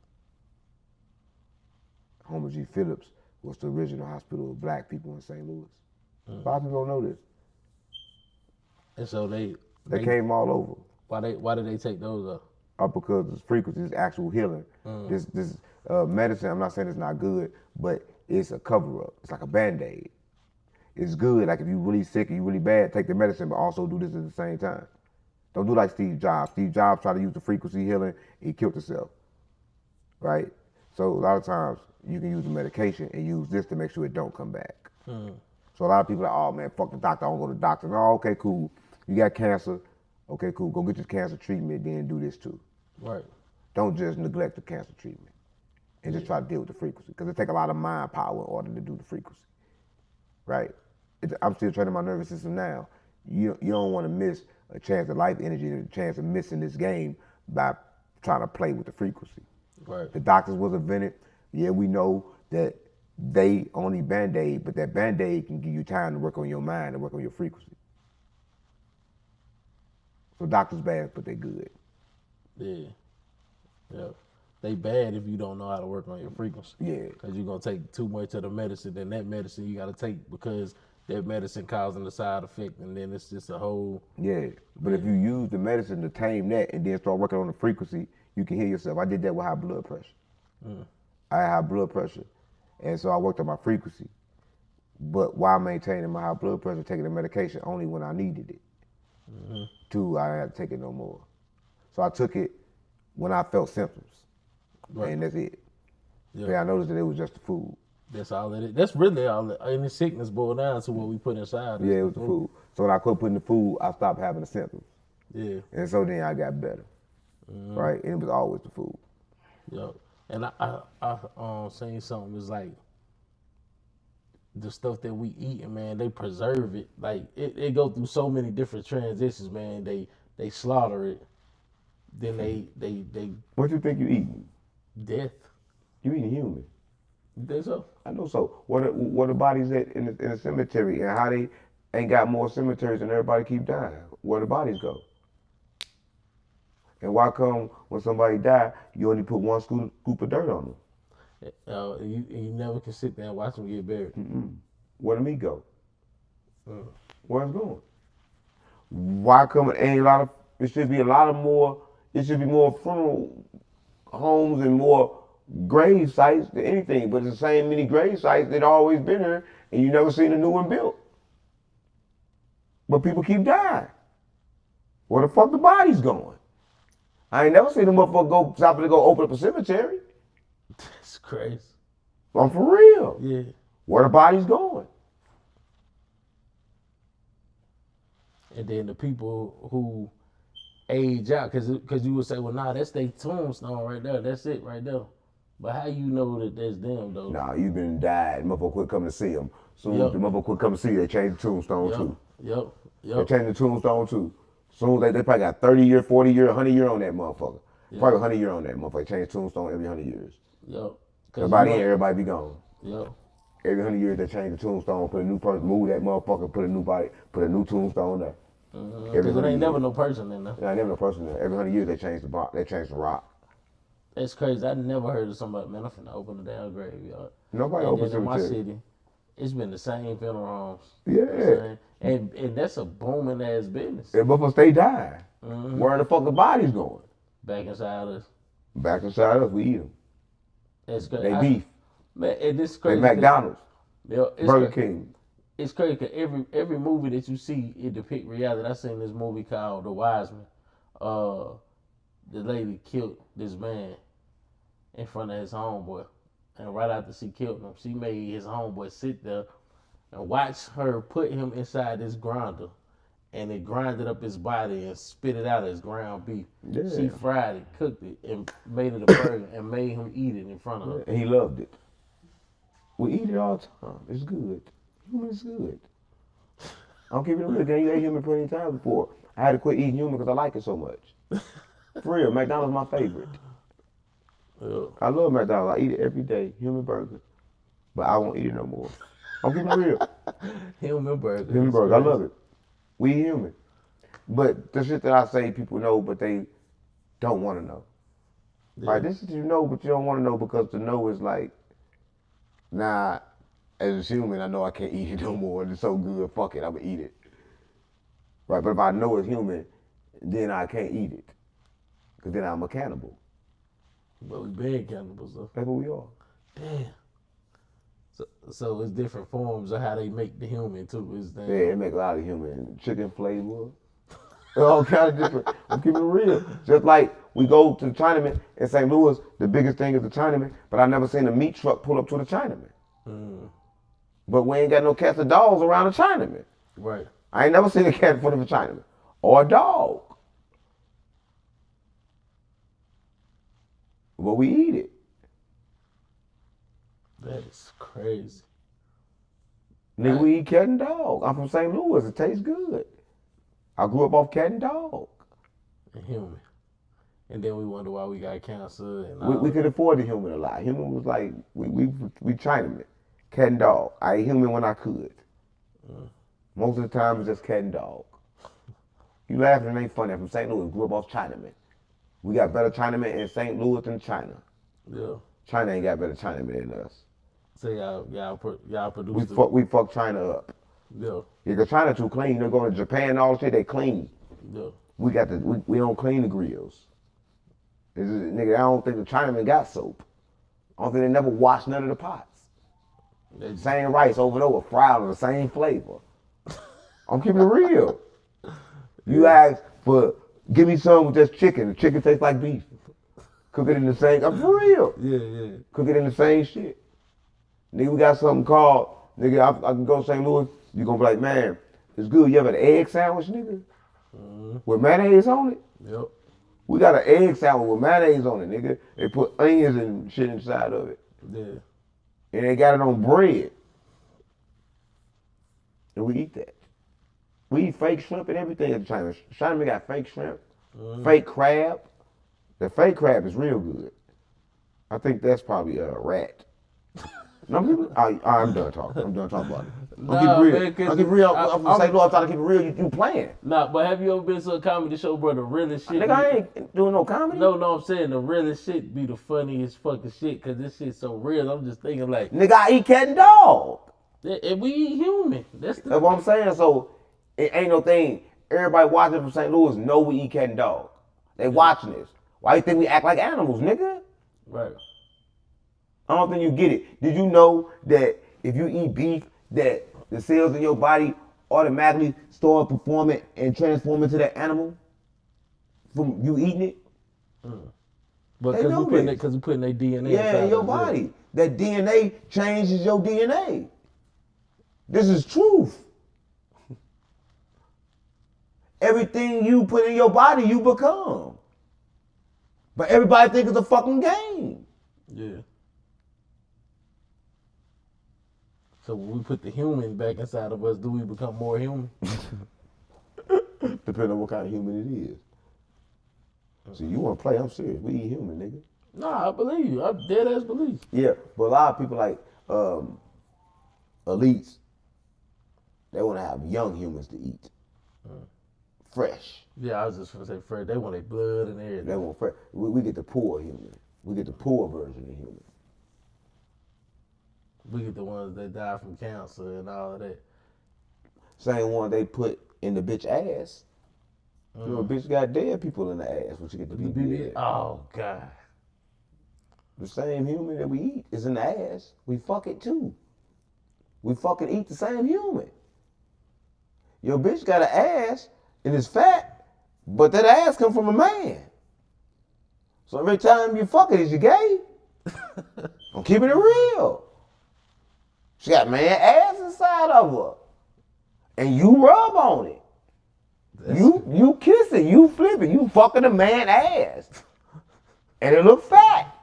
Homer G. Phillips was the original hospital of black people in St. Louis. A lot of people don't know this. And so they came all over. Why did they take those up? Because this frequency is actual healing. This medicine, I'm not saying it's not good, but it's a cover-up. It's like a Band-Aid. It's good, like if you're really sick or you're really bad, take the medicine, but also do this at the same time. Don't do like Steve Jobs. Steve Jobs tried to use the frequency healing, he killed himself, right? So a lot of times, you can use the medication and use this to make sure it don't come back. So a lot of people are like, oh man, fuck the doctor, I don't go to the doctor. No, okay, cool. You got cancer, okay, cool. Go get your cancer treatment, then do this too. Right. Don't just neglect the cancer treatment and just try to deal with the frequency, because it takes a lot of mind power in order to do the frequency, right? I'm still training my nervous system now. You don't want to miss a chance of life energy and a chance of missing this game by trying to play with the frequency. Right. The doctors was invented. Yeah, we know that they only Band-Aid, but that Band-Aid can give you time to work on your mind and work on your frequency. So doctors bad, but they good. Yeah. Yeah. They bad if you don't know how to work on your frequency. Yeah. Because you're going to take too much of the medicine, then that medicine you got to take because that medicine causing the side effect, and then it's just a whole... Yeah, but if you use the medicine to tame that and then start working on the frequency, you can heal yourself. I did that with high blood pressure. I had high blood pressure, and so I worked on my frequency. But while maintaining my high blood pressure, taking the medication only when I needed it. Two, I didn't have to take it no more. So I took it when I felt symptoms, and that's it. Yeah. Then I noticed that it was just the food. That's all it is. That's really all. Any sickness boiled down to what we put inside. Yeah, it was the food. So when I quit putting the food, I stopped having the symptoms. Yeah. And so then I got better, right? And it was always the food. Yeah. And I seen something, it's like the stuff that we eat, man, they preserve it. Like it go through so many different transitions, man. They slaughter it. Then they What you think you eating? death. You eating human. You think so? I know so. What the bodies at in the cemetery, and how they ain't got more cemeteries and everybody keep dying? Where the bodies go? And why come when somebody die, you only put one scoop of dirt on them? You never can sit there and watch them get buried. Where the meat go? Where it's going? Why come it ain't a lot of? It should be a lot of more. It should be more funeral homes and more grave sites than anything. But it's the same many grave sites that always been here, and you never seen a new one built. But people keep dying. Where the fuck the bodies going? I ain't never seen them motherfuckers go stop to go open up a cemetery. That's crazy. I'm for real. Yeah. Where the bodies going? And then the people who age out, because you would say, well, nah, that's their tombstone right there. That's it right there. But how you know that that's them though? Nah, you been died. Motherfucker quit coming to see them. Soon Yep. as the motherfucker quit coming to see you, they changed the tombstone too. Yep. They changed the tombstone too. Soon as they probably got 30 year, 40 year, 100 year on that motherfucker. Yep. Probably 100 year on that motherfucker. Change tombstone every 100 years. Yep. Everybody in, everybody be gone. Yep. Every 100 years they change the tombstone, put a new person, move that motherfucker, put a new body, put a new tombstone there. Because it ain't never no person in there. Yeah, ain't never no person there. Every 100 years they change the rock. That's crazy. I never heard of somebody, man, I'm finna open the damn graveyard. Nobody and opens then in my cemetery. city, it's been the same funeral homes. Yeah. And that's a booming ass business. And motherfuckers stay dying. Where the fuck the bodies going? Back inside us. Back inside us, we eat them. That's crazy. They beef. Man, and this They crazy. McDonald's. Yeah, it's Burger crazy. King. It's crazy because every movie that you see, it depict reality. I seen this movie called The Wise Man. The lady killed this man in front of his homeboy. And right after she killed him, she made his homeboy sit there and watch her put him inside this grinder. And it grinded up his body and spit it out as ground beef. Yeah. She fried it, cooked it, and made it a burger and made him eat it in front of her. And he loved it. We eat it all the time. It's good. Human is good. I don't keep it real. Gang, you ate human plenty of times before. I had to quit eating human because I like it so much. For real, McDonald's my favorite. Yeah. I love McDonald's. I eat it every day, human burger. But I won't eat it no more. I'm keeping it real. Human burger. Human burger, I love it. We human. But the shit that I say people know, but they don't want to know. Yeah. Right, this is you know, but you don't want to know because to know is like, nah, as a human, I know I can't eat it no more. It's so good, fuck it, I'm gonna eat it. Right, but if I know it's human, then I can't eat it. Because then I'm a cannibal. But we been cannibals though. That's what we are. Damn. So it's different forms of how they make the human too. Is that Yeah, they make a lot of human chicken flavor. All kind of different. I'm keeping it real. Just like we go to the Chinaman in St. Louis, the biggest thing is the Chinaman, but I never seen a meat truck pull up to the Chinaman. But we ain't got no cats or dogs around the Chinaman. right? I ain't never seen a cat in front of a Chinaman or a dog. But we eat it. That is crazy. Nigga, we eat cat and dog. I'm from St. Louis. It tastes good. I grew up off cat and dog. And human. And then we wonder why we got cancer and all We could afford the human a lot. Human was like, we Chinaman. Cat and dog. I ate human when I could. Most of the time it's just cat and dog. You laughing, it ain't funny. I'm from St. Louis. Grew up off Chinaman. We got better Chinamen in St. Louis than China. Yeah. China ain't got better Chinamen than us. So y'all produce We fuck China up. Yeah. Yeah, cause China too clean. They're going to Japan and all the shit, they clean. Yeah. We don't clean the grills. Nigga, I don't think the Chinamen got soap. I don't think they never washed none of the pots. Same rice over and over, fried with the same flavor. I'm keeping it real. You ask for, give me some with just chicken. The chicken tastes like beef. Cook it in the same, I'm for real. Yeah. Cook it in the same shit. Nigga, we got something called, nigga, I can go to St. Louis, you gonna be like, man, it's good. You have an egg sandwich, nigga? With mayonnaise on it? Yep. We got an egg sandwich with mayonnaise on it, nigga. They put onions and shit inside of it. Yeah. And they got it on bread. And we eat that. We eat fake shrimp and everything at the China. China got fake shrimp, fake crab. The fake crab is real good. I think that's probably a rat. No, I'm done talking. I'm done talking about it. I'm keep real. I'm from St. Louis. I'm trying to keep it real. You playing. Nah, but have you ever been to a comedy show, bro? The realest shit. Nigga, I ain't doing no comedy. No, I'm saying the realest shit be the funniest fucking shit, cause this shit's so real. I'm just thinking like, Nigga, I eat cat and dog. and we eat human. That's That's what I'm saying. So it ain't no thing. Everybody watching from St. Louis know we eat cat and dog. They watching this. Why you think we act like animals, nigga? right. I don't think you get it. Did you know that if you eat beef, that the cells in your body automatically start performing and transform into that animal from you eating it? But They know because we this. putting their DNA Yeah, inside in your us, body. That DNA changes your DNA. This is truth. Everything you put in your body, you become. But everybody think it's a fucking game. Yeah. So when we put the human back inside of us, do we become more human? Depending on what kind of human it is. See, you want to play, I'm serious. We eat human, nigga. Nah, I believe you. I dead ass believe. Yeah, but a lot of people like elites, they want to have young humans to eat. Fresh. Yeah, I was just gonna say fresh. They want their blood and everything. They want fresh. We get the poor human. We get the poor version of human. We get the ones that die from cancer and all of that. Same one they put in the bitch ass. You know, bitch got dead people in the ass when she get the BB. Oh, God. The same human that we eat is in the ass. We fuck it too. We fucking eat the same human. Your bitch got an ass and it's fat, but that ass come from a man. So every time you fuck it, is you gay? I'm keeping it real. She got man ass inside of her. And you rub on it. You kiss it, you flip it, you fucking a man ass. And it look fat.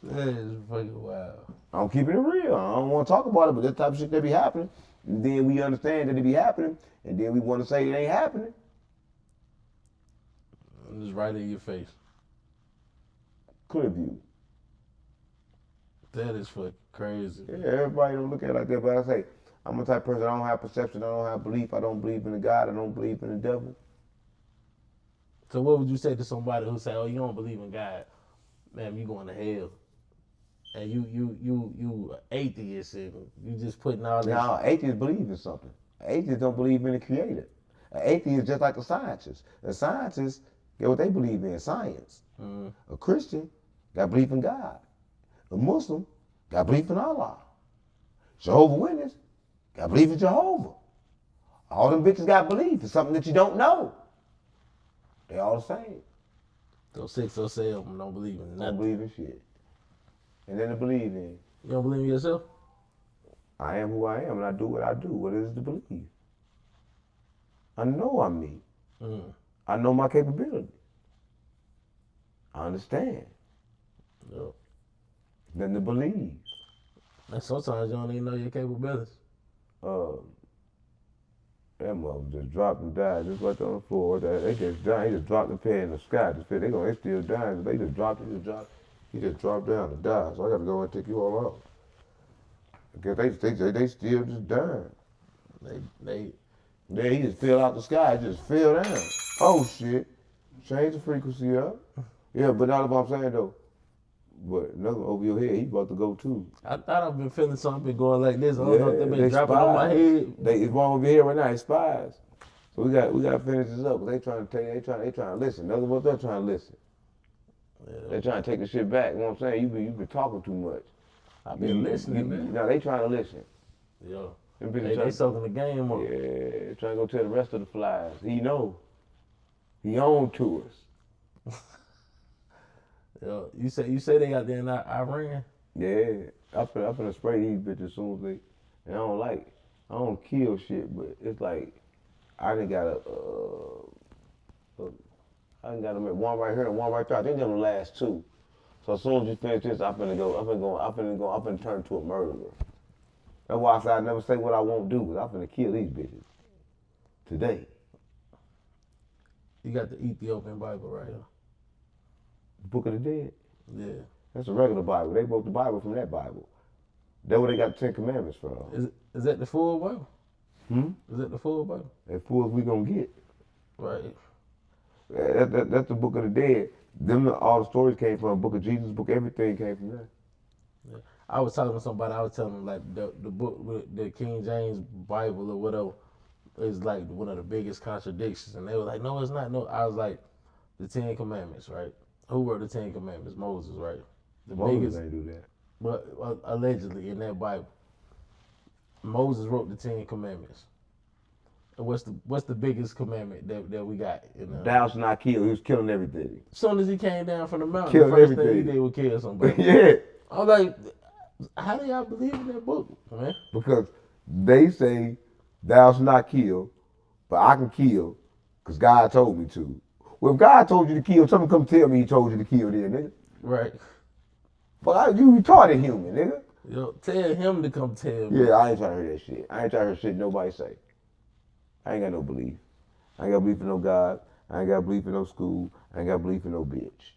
That is fucking wild. I'm keeping it real. I don't want to talk about it, but this type of shit that be happening. And then we understand that it be happening, and then we want to say it ain't happening. Just right in your face. Clear view. That is fucking crazy. Yeah, everybody don't look at it like that, but I say, I'm the type of person, I don't have perception, I don't have belief, I don't believe in a God, I don't believe in the devil. So what would you say to somebody who say, oh, you don't believe in God? Man, you going to hell. And you atheist and you just putting all this. Now, atheists believe in something. Atheists don't believe in the creator. An atheist is just like a scientist. A scientist, get what they believe in, science. A Christian got belief in God. A Muslim got belief in Allah. Jehovah's Witness got belief in Jehovah. All them bitches got belief in something that you don't know. They all the same. Those 607 don't believe in nothing. Don't believe in shit. And then to believe in. You don't believe in yourself? I am who I am and I do what I do. What is it to believe? I know I'm me. I know my capability. I understand. Yep. Then to believe. And sometimes you don't even know your capabilities. That mother just dropped and died just right on the floor. They just died. He just dropped the pen in the sky. They still dying. They just dropped. He just dropped down and died. So I got to go and take you all out. Because they still just dying. Then he just fell out the sky. It just fell down. Oh shit! Change the frequency up. Yeah, but not what I'm saying though. But nothing over your head, he about to go too. I thought I've been feeling something going like this. I don't know if they've been dropping on my head. It's wrong over here right now. It's spies. So we got to finish this up. They trying to tell you. They trying to listen. In other words, they're trying to listen. Yeah. They're trying to take the shit back. You know what I'm saying? You been talking too much. I've been listening, man. No, they trying to listen. Yo, they soaking the game up. Yeah, trying to go tell the rest of the flies. He know. He on to us. Yo, you say they out there in Iran? Yeah, I'm finna spray these bitches as soon as they. And I don't kill shit, but it's like I done got one right here and one right there. I think they're the last two. So as soon as you finish this, I'm finna turn to a murderer. That's why I said I never say what I won't do, because I'm finna kill these bitches today. You got the Ethiopian Bible right here. The Book of the Dead? Yeah. That's a regular Bible. They wrote the Bible from that Bible. That's where they got the 10 Commandments from. Is that the full Bible? Is that the full Bible? As full as we gonna get. Right. That's the Book of the Dead. All the stories came from the Book of Jesus, Book, everything came from that. Yeah. I was talking to somebody, I was telling them like the book, the King James Bible or whatever, is like one of the biggest contradictions. And they were like, no, it's not. No, I was like, the 10 Commandments, right? Who wrote the 10 Commandments? Moses, right? Moses ain't do that. But allegedly in that Bible, Moses wrote the 10 Commandments. And what's the biggest commandment that we got? Thou shalt not kill. He was killing everything. As soon as he came down from the mountain, Killing the first everything. thing he did was kill somebody. Yeah. I'm like, how do y'all believe in that book, man? Because they say thou shalt not kill, but I can kill because God told me to. Well, if God told you to kill, someone come tell me he told you to kill then, nigga. Right. But you retarded human, nigga. Yo, tell him to come tell me. Yeah, I ain't trying to hear that shit. I ain't trying to hear shit nobody say. I ain't got no belief. I ain't got belief in no God. I ain't got belief in no school. I ain't got belief in no bitch.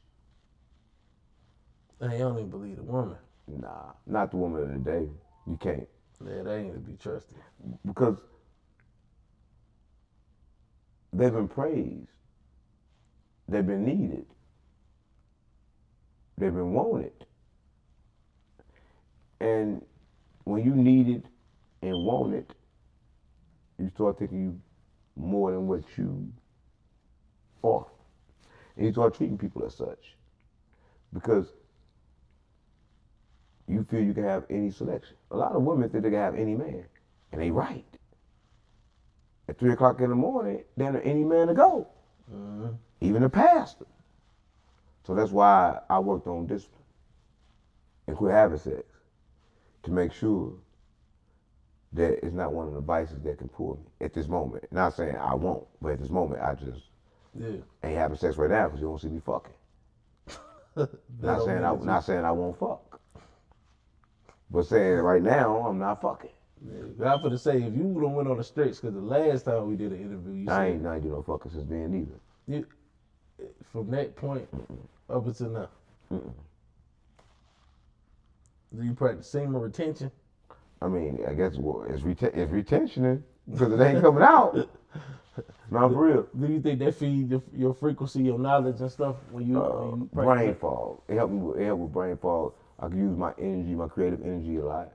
They don't even believe the woman. Nah, not the woman of the day. You can't. Yeah, they ain't to be trusted. Because they've been praised. They've been needed. They've been wanted. And when you need it and want it, you start thinking you more than what you are. And you start treating people as such. Because you feel you can have any selection. A lot of women think they can have any man. And they right. At 3 o'clock in the morning, then any man to go. Mm-hmm. Even a pastor. So that's why I worked on discipline and quit having sex. To make sure that it's not one of the vices that can pull me at this moment. Not saying I won't, but at this moment I just ain't having sex right now because you don't see me fucking. not saying I won't fuck. But saying right now I'm not fucking. Yeah, I'm gonna say if you don't went on the streets, because the last time we did an interview, you I said ain't do no fucking since then either. you, from that point up until now. Do you practice semen retention? I mean, I guess it's retention because it ain't coming out. Not for real. Do you think that feeds your frequency, your knowledge and stuff when you brain fog. It helped with brain fog. I can use my energy, my creative energy a lot.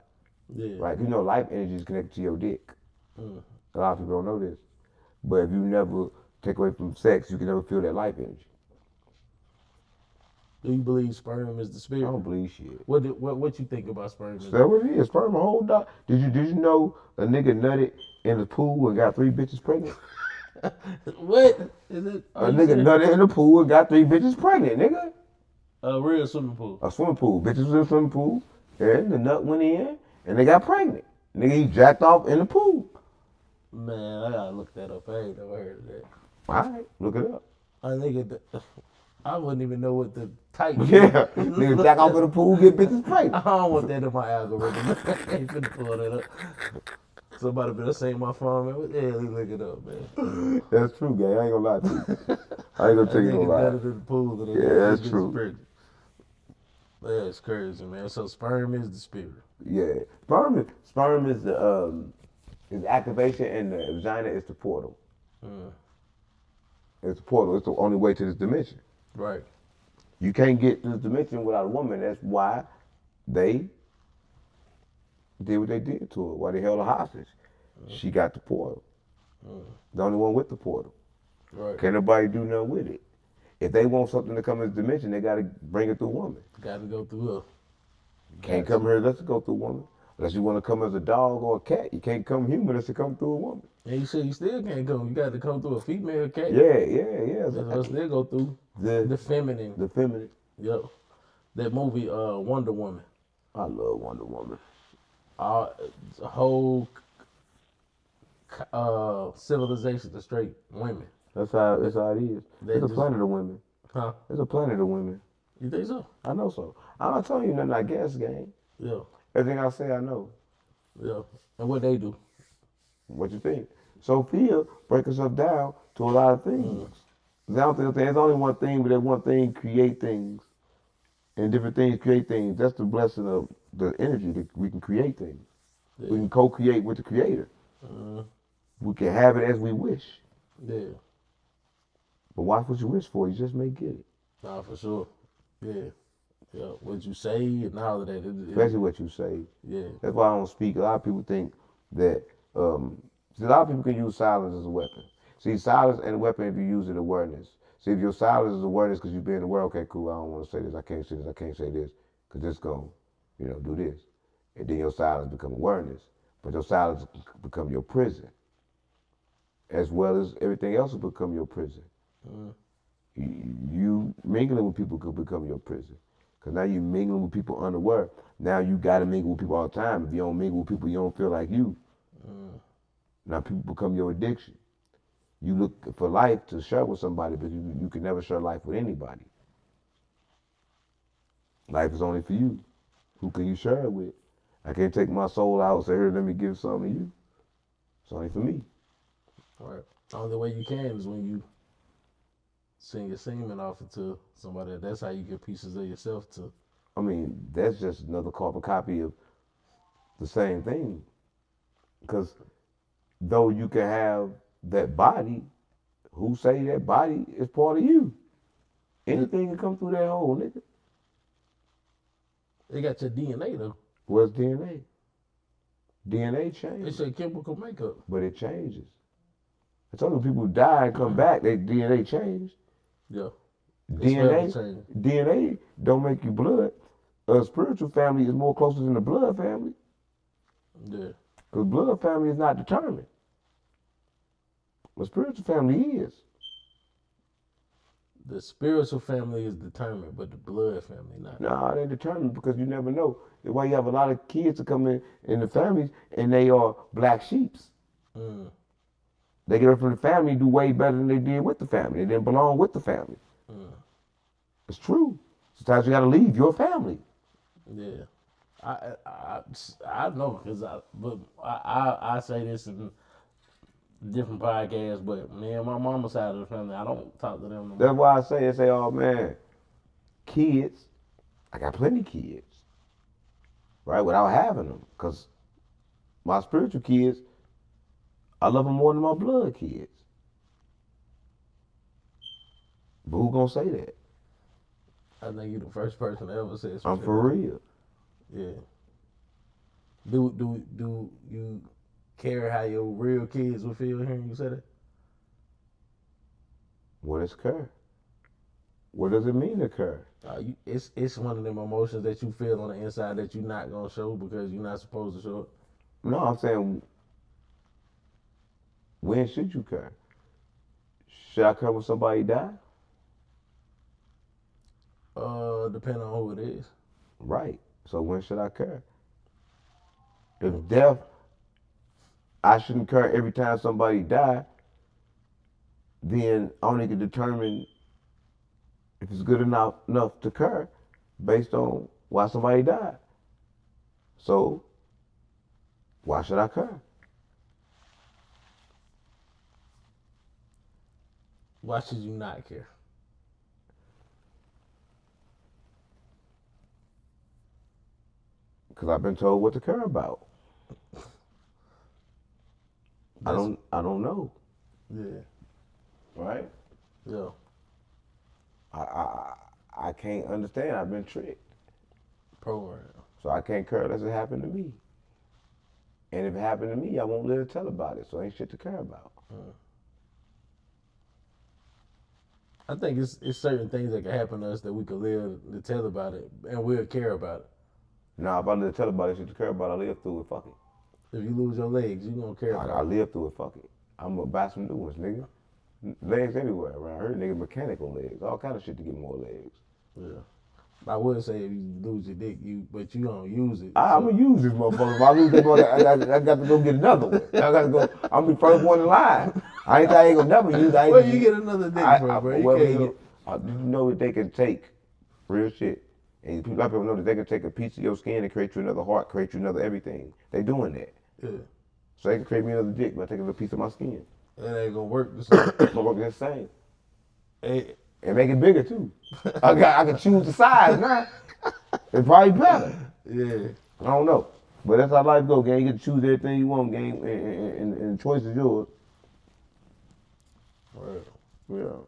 Yeah. Right? You know, life energy is connected to your dick. A lot of people don't know this. But if you never take away from sex, you can never feel that life energy. Do you believe sperm is the spirit? I don't believe shit. What you think about sperm? That's what it is. Sperm a whole dog. Did you know a nigga nutted in the pool and got 3 bitches pregnant? What is it? A nigga nutted in the pool and got 3 bitches pregnant, nigga. A real swimming pool. A swimming pool. Bitches was in a swimming pool, and the nut went in, and they got pregnant. Nigga, he jacked off in the pool. Man, I gotta look that up. I ain't never heard of that. All right, look it up. I wouldn't even know what the type. Yeah, nigga jack off in the pool, get bitches pregnant. I don't want that in my algorithm. I ain't finna pull that up. Somebody better say my phone, man. What the hell you look it up, man? That's true, gang. I ain't gonna lie to you. I ain't gonna tell you no lie. Better than the pool than Yeah, that's true. Pregnant. That's crazy, man. So sperm is the spirit. Yeah, sperm is the is activation, and the vagina is the portal. It's the portal. It's the only way to this dimension. Right. You can't get to this dimension without a woman. That's why they did what they did to her. Why they held her hostage. She got the portal. The only one with the portal. Right. Can't nobody do nothing with it. If they want something to come in this dimension, they gotta bring it through a woman. Got to go through her. Can't come here unless it go through a woman. Unless you want to come as a dog or a cat. You can't come human unless it come through a woman. And you said you still can't go. You got to come through a female cat. Yeah. That's they go through the feminine. The feminine. Yep. That movie, Wonder Woman. I love Wonder Woman. The whole civilization of straight women. That's how it is. It's a planet of women. Huh? It's a planet of women. You think so? I know so. I'm not telling you nothing I guess, gang. Yeah. Everything I say, I know. Yeah. And what they do? What you think? Sophia break herself down to a lot of things. I don't think there's only one thing, but that one thing create things. And different things create things. That's the blessing of the energy that we can create things. Yeah. We can co-create with the creator. We can have it as we wish. Yeah. But watch what you wish for, you just may get it. Nah, for sure. Yeah. Yeah. What you say and all of that. Especially what you say. Yeah. That's why I don't speak. A lot of people think that, a lot of people can use silence as a weapon. See, silence and a weapon if you use it awareness. See, if your silence is awareness because you be in the world, okay, cool, I don't want to say this, I can't say this, I can't say this, because this going to, do this. And then your silence become awareness. But your silence become your prison. As well as everything else will become your prison. You mingling with people could become your prison. Because now you mingling with people unaware. Now you got to mingle with people all the time. If you don't mingle with people, you don't feel like you. Now people become your addiction. You look for life to share with somebody, but you can never share life with anybody. Life is only for you. Who can you share it with? I can't take my soul out and say, here, let me give something to you. It's only for me. Right. The only way you can is when you send your semen off to somebody. That's how you get pieces of yourself to. I mean, that's just another carbon copy of the same thing. Because though you can have that body, who say that body is part of you? Anything can come through that hole, nigga. They got your DNA though. What's DNA? DNA changes. It's a chemical makeup. But it changes. I told you people die and come back, their DNA change. Yeah. DNA don't make you blood. A spiritual family is more closer than the blood family. Yeah. Because blood family is not determined. But spiritual family is. The spiritual family is determined, but the blood family not. Nah, they're determined because you never know. That's why you have a lot of kids that come in the families and they are black sheeps. Mm. They get up from the family and do way better than they did with the family. They didn't belong with the family. Mm. It's true. Sometimes you got to leave your family. Yeah. I know because I say this in different podcasts, but me and my mama's side of the family, I don't talk to them no more. That's why I say, oh man, kids, I got plenty of kids, right, without having them. Because my spiritual kids, I love them more than my blood kids. But who gonna say that? I think you're the first person to ever say I'm for real. Yeah. Do you care how your real kids will feel hearing you say that? What is care? What does it mean to care? It's one of them emotions that you feel on the inside that you're not gonna show because you're not supposed to show it. No, I'm saying, when should you care? Should I care when somebody die? Depending on who it is. Right. So when should I care? If death, I shouldn't care every time somebody die, then I only can determine if it's good enough to care based on why somebody died. So why should I care? Why should you not care? Because I've been told what to care about. I don't know. Yeah. Right? Yeah. I can't understand. I've been tricked. Program. So I can't care unless it happened to me. And if it happened to me, I won't live to tell about it. So ain't shit to care about. I think it's certain things that can happen to us that we can live to tell about it and we'll care about it. Now, if I live to tell about it, shit to care about, I live through it. Fuck it. If you lose your legs, you gonna care about I live through it. Fuck it. I'm gonna buy some new ones, nigga. Legs everywhere around here. Nigga, mechanical legs. All kind of shit to get more legs. Yeah. I would say if you lose your dick, but you don't use it. I'm gonna use this motherfucker. If I lose this motherfucker, I got to go get another one. I got to go. I'm the first one in line. I ain't gonna never use it. Where you get another dick from, bro? You know that they can take real shit. And a lot of people know that they can take a piece of your skin and create you another heart, create you another everything. They doing that. Yeah. So they can create me another dick by taking a piece of my skin. It ain't gonna work the same. It's gonna work the same. Hey. And make it bigger too. I can choose the size now. It's probably better. Yeah. I don't know. But that's how life goes, gang. You get to choose everything you want, gang, and the choice is yours. Right. Yeah.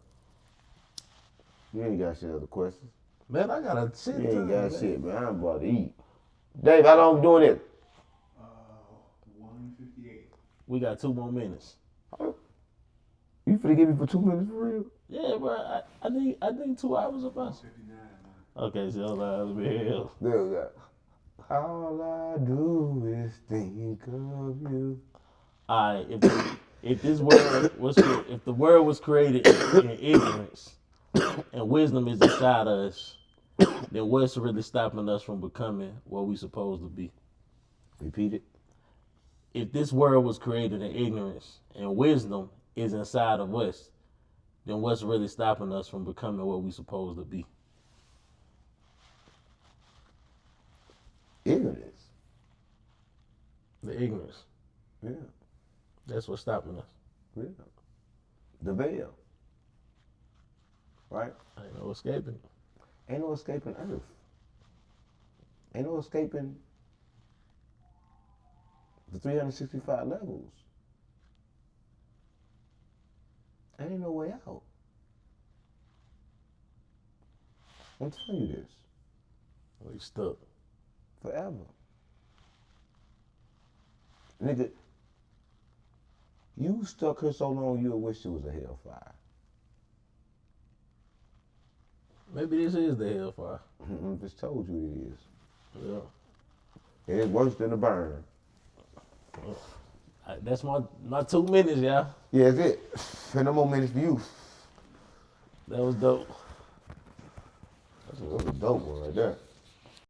You ain't got shit other questions. Man, I got a shit. You ain't got shit, man. I'm about to eat. Dave, how long doing it? 1:58. We got 2 more minutes. You finna give me for 2 minutes for real? Yeah, bro. I think 2 hours of us. 59, man. Okay, so let's be here. There we go. All I do is think of you. Alright, if the world was created in ignorance and wisdom is inside us, then what's really stopping us from becoming what we supposed to be? Repeat it. If this world was created in ignorance and wisdom is inside of us, then what's really stopping us from becoming what we supposed to be? Ignorance. The ignorance. Yeah. That's what's stopping us. Yeah. The veil. Right? Ain't no escaping it. Ain't no escaping Earth. Ain't no escaping the 365 levels. Ain't no way out. I'm telling you this. We stuck. Forever. Nigga, you stuck here so long you'll wish it was a hellfire. Maybe this is the hellfire. I just told you it is. Yeah. It's worse than a burn. That's my 2 minutes, y'all. Yeah, that's it. And no more minutes for you. That was dope. That's a dope one right there.